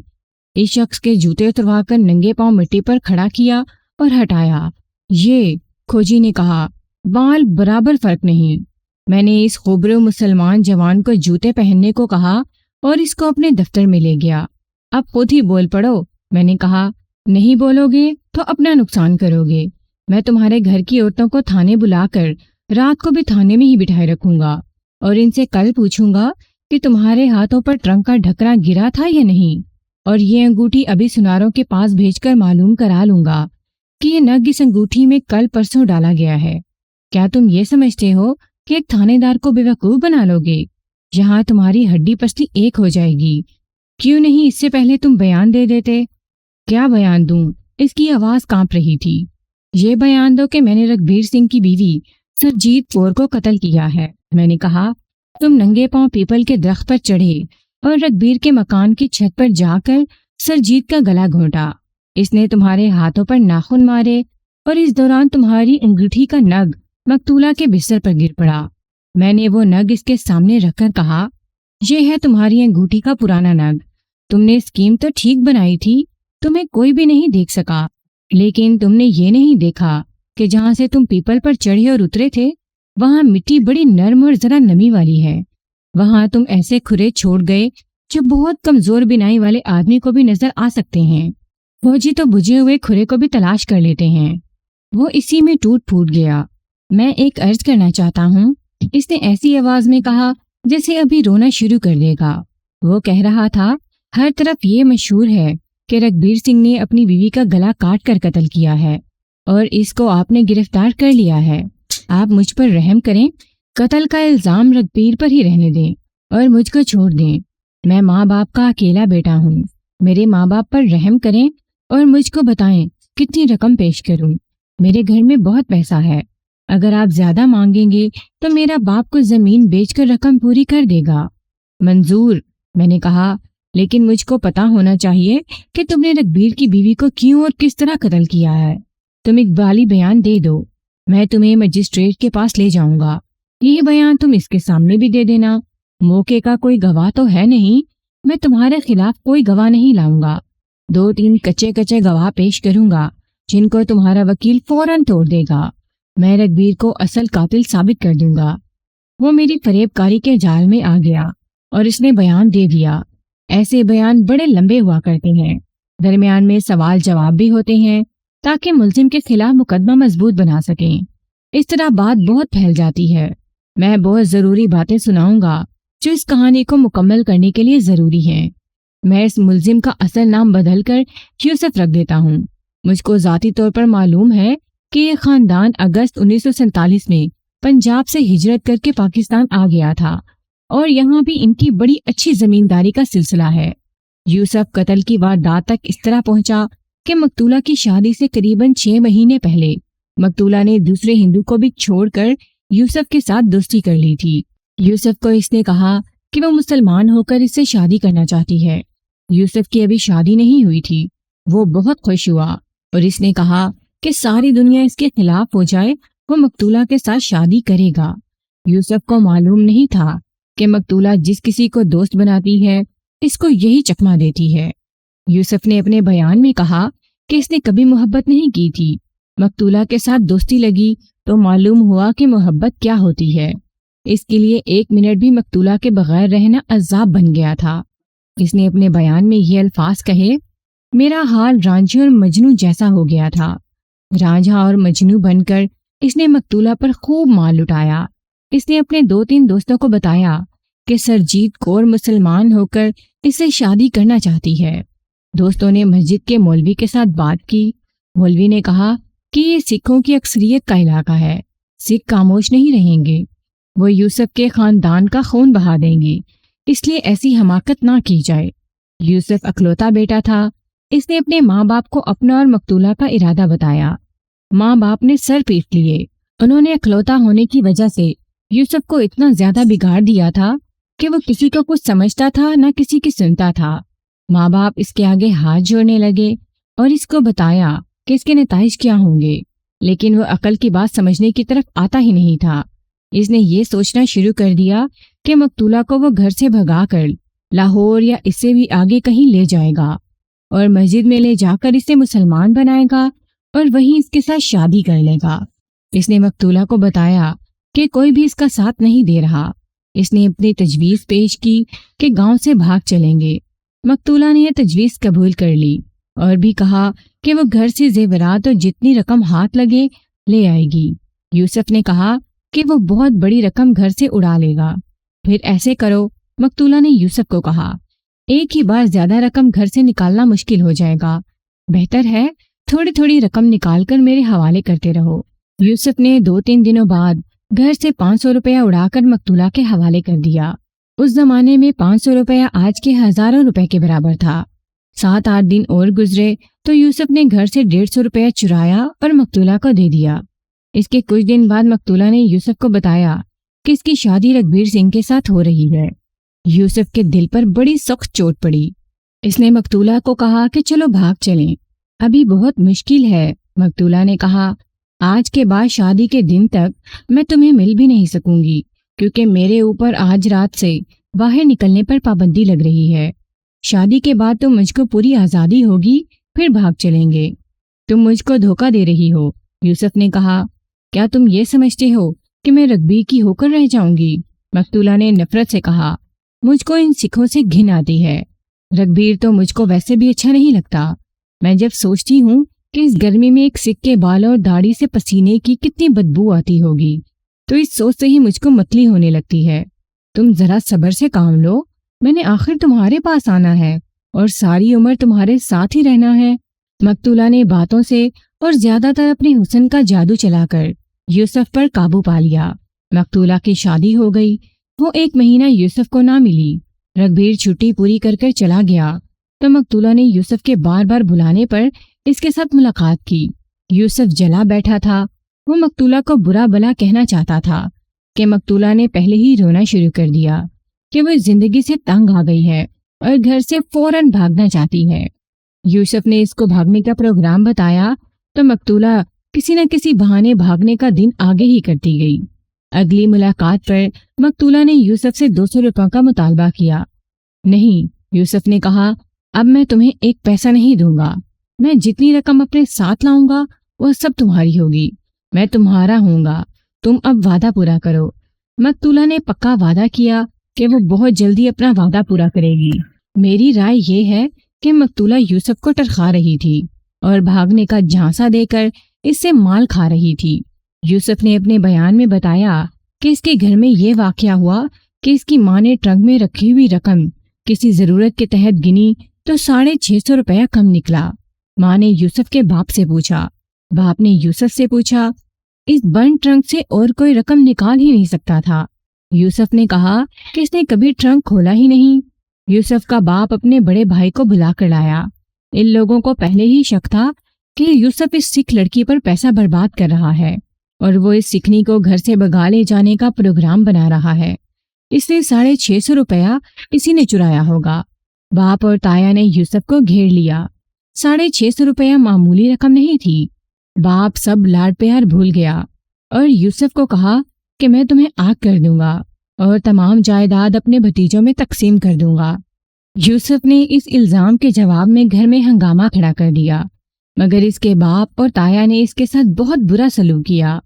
اس شخص کے جوتے اتروا کر ننگے پاؤں مٹی پر کھڑا کیا اور ہٹایا۔ یہ، کھوجی نے کہا، بال برابر فرق نہیں۔ میں نے اس خوبرو مسلمان جوان کو جوتے پہننے کو کہا اور اس کو اپنے دفتر میں لے گیا۔ اب خود ہی بول پڑو، میں نے کہا۔ نہیں بولو گے تو اپنا نقصان کرو گے۔ میں تمہارے گھر کی عورتوں کو تھانے بلا کر رات کو بھی تھانے میں ہی بٹھائے رکھوں گا اور ان سے کل پوچھوں گا کہ تمہارے ہاتھوں پر ٹرنک کا ڈھکنا گرا تھا یا نہیں، اور یہ انگوٹھی ابھی سناروں کے پاس بھیج کر معلوم کرا لوں گا کہ یہ نگ اس انگوٹھی میں کل پرسوں ڈالا گیا ہے۔ کیا تم یہ سمجھتے ہو کہ ایک تھانے دار کو بے وقوف بنا لو گے؟ یہاں تمہاری ہڈی پسلی ایک ہو جائے گی۔ کیوں نہیں اس سے پہلے تم بیان دے دیتے؟ کیا بیان دوں؟ اس کی آواز کانپ رہی تھی۔ یہ بیان دو کہ میں نے رگبیر سنگھ کی بیوی سرجیت کور کو قتل کیا ہے، میں نے کہا۔ تم ننگے پاؤں پیپل کے درخت پر چڑھے اور رگبیر کے مکان کی چھت پر جا کر سرجیت کا گلا گھونٹا۔ اس نے تمہارے ہاتھوں پر ناخن مارے اور اس دوران تمہاری انگوٹھی کا نگ مقتولہ کے بستر پر گر پڑا۔ میں نے وہ نگ اس کے سامنے رکھ کر کہا، یہ ہے تمہاری انگوٹھی کا پرانا نگ۔ تم نے اسکیم تو ٹھیک بنائی تھی، تمہیں کوئی بھی نہیں دیکھ سکا، لیکن تم نے یہ نہیں دیکھا کہ جہاں سے تم پیپل پر چڑھے اور اترے تھے وہاں مٹی بڑی نرم اور ذرا نمی والی ہے۔ وہاں تم ایسے کھرے چھوڑ گئے جو بہت کمزور بینائی والے آدمی کو بھی نظر آ سکتے ہیں۔ فوجی تو بجھے ہوئے کھرے کو بھی تلاش کر لیتے ہیں۔ وہ اسی میں ٹوٹ پھوٹ گیا۔ میں ایک عرض کرنا چاہتا ہوں، اس نے ایسی آواز میں کہا جیسے ابھی رونا شروع کر دے گا۔ وہ کہہ رہا تھا، ہر طرف یہ مشہور ہے کہ رگبیر سنگھ نے اپنی بیوی کا گلا کاٹ کر قتل کیا ہے اور اس کو آپ نے گرفتار کر لیا ہے۔ آپ مجھ پر رحم کریں، قتل کا الزام رگبیر پر ہی رہنے دیں۔ اور مجھ کو چھوڑ دیں۔ میں ماں باپ کا اکیلا بیٹا ہوں۔ میرے ماں باپ پر رحم کریں اور مجھ کو بتائیں کتنی رقم پیش کروں۔ میرے گھر میں بہت پیسہ ہے۔ اگر آپ زیادہ مانگیں گے تو میرا باپ کو زمین بیچ کر رقم پوری کر دے گا۔ منظور، میں نے کہا، لیکن مجھ کو پتا ہونا چاہیے کہ تم نے رگبیر کی بیوی کو کیوں اور کس طرح قتل کیا ہے۔ تم اقبالی بیان دے دو، میں تمہیں مجسٹریٹ کے پاس لے جاؤں گا۔ یہ بیان تم اس کے سامنے بھی دے دینا۔ موقع کا کوئی گواہ تو ہے نہیں، میں تمہارے خلاف کوئی گواہ نہیں لاؤں گا۔ 2-3 کچے گواہ پیش کروں گا جن کو تمہارا وکیل فوراً توڑ دے گا۔ میں رگبیر کو اصل قاتل ثابت کر دوں گا۔ وہ میری فریب کاری کے جال میں آ گیا اور اس نے بیان دے دیا۔ ایسے بیان بڑے لمبے ہوا کرتے ہیں، درمیان میں سوال جواب بھی ہوتے ہیں تاکہ ملزم کے خلاف مقدمہ مضبوط بنا سکیں۔ اس طرح بات بہت پھیل جاتی ہے۔ میں بہت ضروری باتیں سناؤں گا جو اس کہانی کو مکمل کرنے کے لیے ضروری ہیں۔ میں اس ملزم کا اصل نام بدل کر یوسف رکھ دیتا ہوں۔ مجھ کو ذاتی طور پر معلوم ہے کہ یہ خاندان اگست 1947 میں پنجاب سے ہجرت کر کے پاکستان آ گیا تھا اور یہاں بھی ان کی بڑی اچھی زمینداری کا سلسلہ ہے۔ یوسف قتل کی واردات تک اس طرح پہنچا کہ مقتولہ کی شادی سے قریباً 6 مہینے پہلے مقتولہ نے دوسرے ہندو کو بھی چھوڑ کر یوسف کے ساتھ دوستی کر لی تھی۔ یوسف کو اس نے کہا کہ وہ مسلمان ہو کر اس سے شادی کرنا چاہتی ہے۔ یوسف کی ابھی شادی نہیں ہوئی تھی۔ وہ بہت خوش ہوا اور اس نے کہا کہ ساری دنیا اس کے خلاف ہو جائے وہ مقتولہ کے ساتھ شادی کرے گا۔ یوسف کو معلوم نہیں تھا کہ مقتولہ جس کسی کو دوست بناتی ہے اس کو یہی چکمہ دیتی ہے۔ یوسف نے اپنے بیان میں کہا کہ اس نے کبھی محبت نہیں کی تھی۔ مقتولہ کے ساتھ دوستی لگی تو معلوم ہوا کہ محبت کیا ہوتی ہے۔ اس کے لیے 1 منٹ بھی مقتولہ کے بغیر رہنا عذاب بن گیا تھا۔ اس نے اپنے بیان میں یہ الفاظ کہے، میرا حال رانجھا اور مجنوں جیسا ہو گیا تھا۔ رانجھا اور مجنوں بن کر اس نے مقتولہ پر خوب مال لٹایا۔ اس نے اپنے 2-3 دوستوں کو بتایا کہ سرجیت کور مسلمان ہو کر اس سے شادی کرنا چاہتی ہے۔ دوستوں نے مسجد کے مولوی کے ساتھ بات کی۔ مولوی نے کہا کہ یہ سکھوں کی اکثریت کا علاقہ ہے، سکھ خاموش نہیں رہیں گے، وہ یوسف کے خاندان کا خون بہا دیں گے، اس لیے ایسی حماقت نہ کی جائے۔ یوسف اکلوتا بیٹا تھا۔ اس نے اپنے ماں باپ کو اپنا اور مقتولہ کا ارادہ بتایا۔ ماں باپ نے سر پیٹ لیے۔ انہوں نے اکلوتا ہونے کی وجہ سے یوسف کو اتنا زیادہ بگاڑ دیا تھا کہ وہ کسی کو کچھ سمجھتا تھا نہ کسی کی سنتا تھا۔ ماں باپ اس کے آگے ہاتھ جوڑنے لگے اور اس کو بتایا کہ اس کے نتائج کیا ہوں گے، لیکن وہ عقل کی بات سمجھنے کی طرف آتا ہی نہیں تھا۔ اس نے یہ سوچنا شروع کر دیا کہ مقتولہ کو وہ گھر سے بھگا کر لاہور یا اس سے بھی آگے کہیں لے جائے گا اور مسجد میں لے جا کر اسے مسلمان بنائے گا اور وہیں اس کے ساتھ شادی کر لے گا۔ اس نے مقتولہ کو بتایا کہ کوئی بھی اس کا ساتھ نہیں دے رہا۔ اس نے اپنی تجویز پیش کی کہ گاؤں سے بھاگ چلیں گے۔ مقتولہ نے یہ تجویز قبول کر لی اور بھی کہا کہ وہ گھر سے زیورات اور جتنی رقم ہاتھ لگے لے آئے گی۔ یوسف نے کہا کہ وہ بہت بڑی رقم گھر سے اڑا لے گا۔ پھر ایسے کرو، مقتولہ نے یوسف کو کہا، ایک ہی بار زیادہ رقم گھر سے نکالنا مشکل ہو جائے گا، بہتر ہے تھوڑی تھوڑی رقم نکال کر میرے حوالے کرتے رہو۔ یوسف نے 2-3 دنوں بعد گھر سے 500 روپیہ اڑا کر مقتولہ کے حوالے کر دیا۔ اس زمانے میں 500 روپیہ آج کے ہزاروں روپے کے برابر تھا۔ 7-8 دن اور گزرے تو یوسف نے گھر سے 150 روپیہ چرایا اور مقتولہ کو دے دیا۔ اس کے کچھ دن بعد مقتولہ نے یوسف کو بتایا کہ اس کی شادی رگبیر سنگھ کے ساتھ ہو رہی ہے۔ یوسف کے دل پر بڑی سخت چوٹ پڑی۔ اس نے مقتولہ کو کہا کہ چلو بھاگ چلیں، ابھی بہت مشکل ہے۔ مقتولہ نے کہا، آج کے بعد شادی کے دن تک میں تمہیں مل بھی نہیں سکوں گی، کیونکہ میرے اوپر آج رات سے باہر نکلنے پر پابندی لگ رہی ہے۔ شادی کے بعد تو مجھ کو پوری آزادی ہوگی، پھر بھاگ چلیں گے۔ تم مجھ کو دھوکہ دے رہی ہو۔ یوسف نے کہا، کیا تم یہ سمجھتے ہو کہ میں رگبیر کی ہو کر رہ جاؤں گی؟ مقتولہ نے نفرت سے کہا، مجھ کو ان سکھوں سے گھن آتی ہے۔ رگبیر تو مجھ کو ویسے بھی اچھا نہیں لگتا۔ میں جب سوچتی ہوں کہ اس گرمی میں ایک سکھ کے بال اور داڑھی سے پسینے کی کتنی بدبو آتی ہوگی تو اس سوچ سے ہی مجھ کو متلی ہونے لگتی ہے۔ تم ذرا صبر سے کام لو، میں نے آخر تمہارے پاس آنا ہے اور ساری عمر تمہارے ساتھ ہی رہنا ہے۔ مقتولہ نے باتوں سے اور زیادہ تر اپنے حسن کا جادو چلا کر یوسف پر قابو پا لیا۔ مقتولہ کی شادی ہو گئی۔ وہ 1 مہینہ یوسف کو نہ ملی۔ رگبیر چھٹی پوری کر کر چلا گیا تو مقتولہ نے یوسف کے بار بار بلانے پر اس کے ساتھ ملاقات کی۔ یوسف جلا بیٹھا تھا۔ وہ مقتولہ کو برا بلا کہنا چاہتا تھا کہ مقتولہ نے پہلے ہی رونا شروع کر دیا کہ وہ اس زندگی سے تنگ آ گئی ہے اور گھر سے فوراً بھاگنا چاہتی ہے۔ یوسف نے اس کو بھاگنے کا پروگرام بتایا تو مقتولہ کسی نہ کسی بہانے بھاگنے کا دن آگے ہی کرتی گئی۔ اگلی ملاقات پر مقتولہ نے یوسف سے 200 روپے کا مطالبہ کیا۔ نہیں، یوسف نے کہا، اب میں تمہیں 1 پیسہ نہیں دوں گا۔ میں جتنی رقم اپنے ساتھ لاؤں گا وہ سب تمہاری ہوگی۔ میں تمہارا ہوں گا۔ تم اب وعدہ پورا کرو۔ مقتولہ نے پکا وعدہ کیا کہ وہ بہت جلدی اپنا وعدہ پورا کرے گی۔ میری رائے یہ ہے کہ مقتولہ یوسف کو ٹرخا رہی تھی اور بھاگنے کا جھانسا دے کر اس سے مال کھا رہی تھی۔ یوسف نے اپنے بیان میں بتایا کہ اس کے گھر میں یہ واقعہ ہوا کہ اس کی ماں نے ٹرنک میں رکھی ہوئی رقم کسی ضرورت کے تحت گنی تو 650 روپیہ کم نکلا۔ ماں نے یوسف کے باپ سے پوچھا۔ باپ نے یوسف سے پوچھا، اس بند ٹرنک سے اور کوئی رقم نکال ہی نہیں سکتا تھا؟ یوسف نے کہا کہ اس نے کبھی ٹرنک کھولا ہی نہیں۔ یوسف کا باپ اپنے بڑے بھائی کو بلا کر لایا۔ ان لوگوں کو پہلے ہی شک تھا کہ یوسف اس سکھ لڑکی پر پیسہ برباد کر رہا ہے اور وہ اس سکھنی کو گھر سے بھگا لے جانے کا پروگرام بنا رہا ہے۔ اس لیے 650 روپیہ اسی نے چرایا ہوگا۔ باپ اور تایا نے یوسف کو گھیر لیا۔ 650 روپیہ معمولی رقم نہیں تھی۔ باپ سب لاڈ پیار بھول گیا اور یوسف کو کہا کہ میں تمہیں آگ کر دوں گا اور تمام جائیداد اپنے بھتیجوں میں تقسیم کر دوں گا۔ یوسف نے اس الزام کے جواب میں گھر میں ہنگامہ کھڑا کر دیا، مگر اس کے باپ اور تایا نے اس کے ساتھ بہت برا سلوک کیا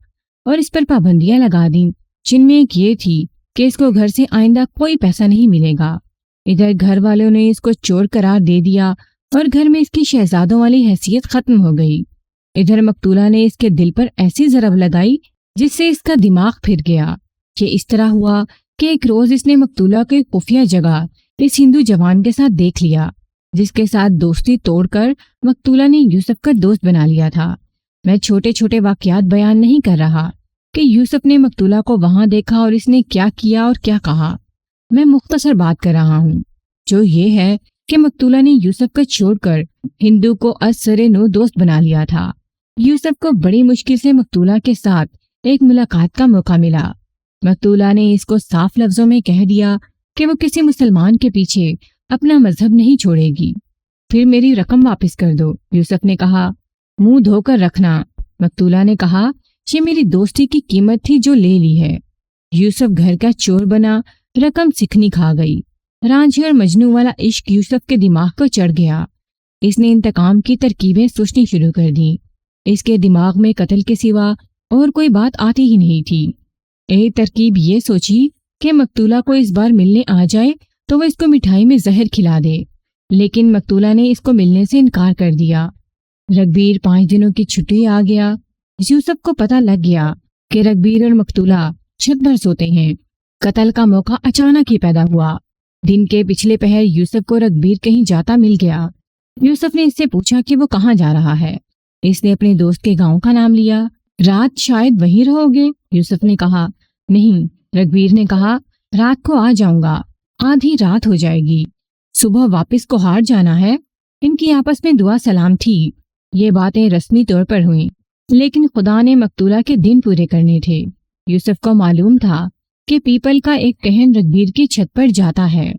اور اس پر پابندیاں لگا دیں، جن میں ایک یہ تھی کہ اس کو گھر سے آئندہ کوئی پیسہ نہیں ملے گا۔ ادھر گھر والوں نے اس کو چور قرار دے دیا اور گھر میں اس کی شہزادوں والی حیثیت ختم ہو گئی۔ ادھر مقتولہ نے اس کے دل پر ایسی ضرب لگائی جس سے اس کا دماغ پھر گیا۔ کہ اس طرح ہوا کہ ایک روز اس نے مقتولہ کو ایک خفیہ جگہ اس ہندو جوان کے ساتھ دیکھ لیا، جس کے ساتھ دوستی توڑ کر مقتولہ نے یوسف کا دوست بنا لیا تھا۔ میں چھوٹے چھوٹے واقعات بیان نہیں کر رہا کہ یوسف نے مقتولہ کو وہاں دیکھا اور اس نے کیا کیا اور کیا کہا۔ میں مختصر بات کر رہا ہوں، جو یہ ہے کہ مقتولہ نے یوسف کو چھوڑ کر ہندو کو از سر نو دوست بنا لیا تھا۔ یوسف کو بڑی مشکل سے مقتولہ کے ساتھ ایک ملاقات کا موقع ملا۔ مقتولہ نے اس کو صاف لفظوں میں کہہ دیا کہ وہ کسی مسلمان کے پیچھے اپنا مذہب نہیں چھوڑے گی۔ پھر میری رقم واپس کر دو، یوسف نے کہا۔ منہ دھو کر رکھنا، مقتولہ نے کہا۔ یہ میری دوستی کی قیمت تھی جو لے لی ہے۔ یوسف گھر کا چور بنا، رقم سکھنی کھا گئی۔ رانجھی اور مجنوں والا عشق یوسف کے دماغ کو چڑھ گیا۔ اس نے انتقام کی ترکیبیں سوچنی شروع کر دیں۔ اس کے دماغ میں قتل کے سوا اور کوئی بات آتی ہی نہیں تھی۔ ایک ترکیب یہ سوچی کہ مقتولہ کو اس بار ملنے آ جائے تو وہ اس کو مٹھائی میں زہر کھلا دے، لیکن مقتولہ نے اس کو ملنے سے انکار کر دیا۔ رگبیر 5 دنوں کی چھٹی آ گیا۔ یوسف کو پتہ لگ گیا کہ رگبیر اور مقتولہ چھت پر سوتے ہیں۔ قتل کا موقع اچانک ہی پیدا ہوا۔ دن کے پچھلے پہر یوسف کو رگبیر کہیں جاتا مل گیا۔ یوسف نے اس سے پوچھا کہ وہ کہاں جا رہا ہے۔ اس نے اپنے دوست کے گاؤں کا نام لیا۔ رات شاید وہیں رہو گے؟ یوسف نے کہا۔ نہیں، رگبیر نے کہا، رات کو آ جاؤں گا، آدھی رات ہو جائے گی، صبح واپس کوہاٹ جانا ہے۔ ان کی آپس میں دعا سلام تھی۔ یہ باتیں رسمی طور پر ہوئیں، لیکن خدا نے مقتولہ کے دن پورے کرنے تھے۔ یوسف کو معلوم تھا کہ پیپل کا ایک کہن رگبیر کی چھت پر جاتا ہے۔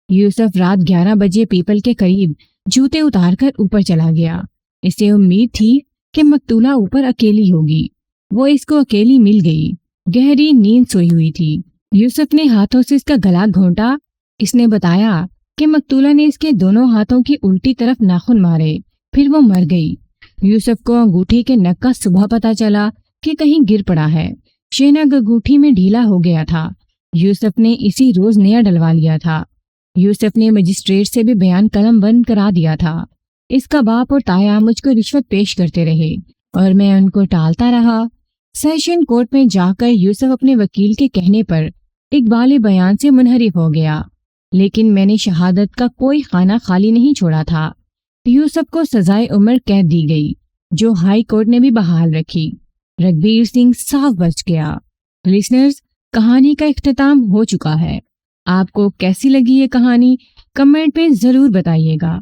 یوسف رات 11 بجے پیپل کے قریب جوتے اتار کر اوپر چلا گیا۔ اسے امید تھی کہ مقتولہ اوپر اکیلی ہوگی۔ وہ اس کو اکیلی مل گئی۔ گہری نیند سوئی ہوئی تھی۔ یوسف نے ہاتھوں سے اس کا گلا گھونٹا۔ اس نے بتایا کہ مقتولہ نے اس کے دونوں ہاتھوں کی الٹی طرف ناخن مارے، پھر وہ مر گئی۔ یوسف کو انگوٹھی کے نگ کا صبح پتہ چلا کہ کہیں گر پڑا ہے۔ یہ نگ انگوٹھی میں ڈھیلا ہو گیا تھا۔ یوسف نے اسی روز نیا ڈلوا لیا تھا۔ یوسف نے مجسٹریٹ سے بھی بیان قلم بند کرا دیا تھا۔ اس کا باپ اور تایا مجھ کو رشوت پیش کرتے رہے اور میں ان کو ٹالتا رہا۔ سیشن کورٹ میں جا کر یوسف اپنے وکیل کے کہنے پر اقبال بیان سے منحرف ہو گیا، لیکن میں نے شہادت کا کوئی خانہ خالی نہیں چھوڑا تھا۔ یوسف کو سزائے عمر قید دی گئی، جو ہائی کورٹ نے بھی بحال رکھی۔ رگبیر سنگھ صاف بچ گیا۔ لسنرز، کہانی کا اختتام ہو چکا ہے۔ آپ کو کیسی لگی یہ کہانی کمنٹ میں ضرور بتائیے گا۔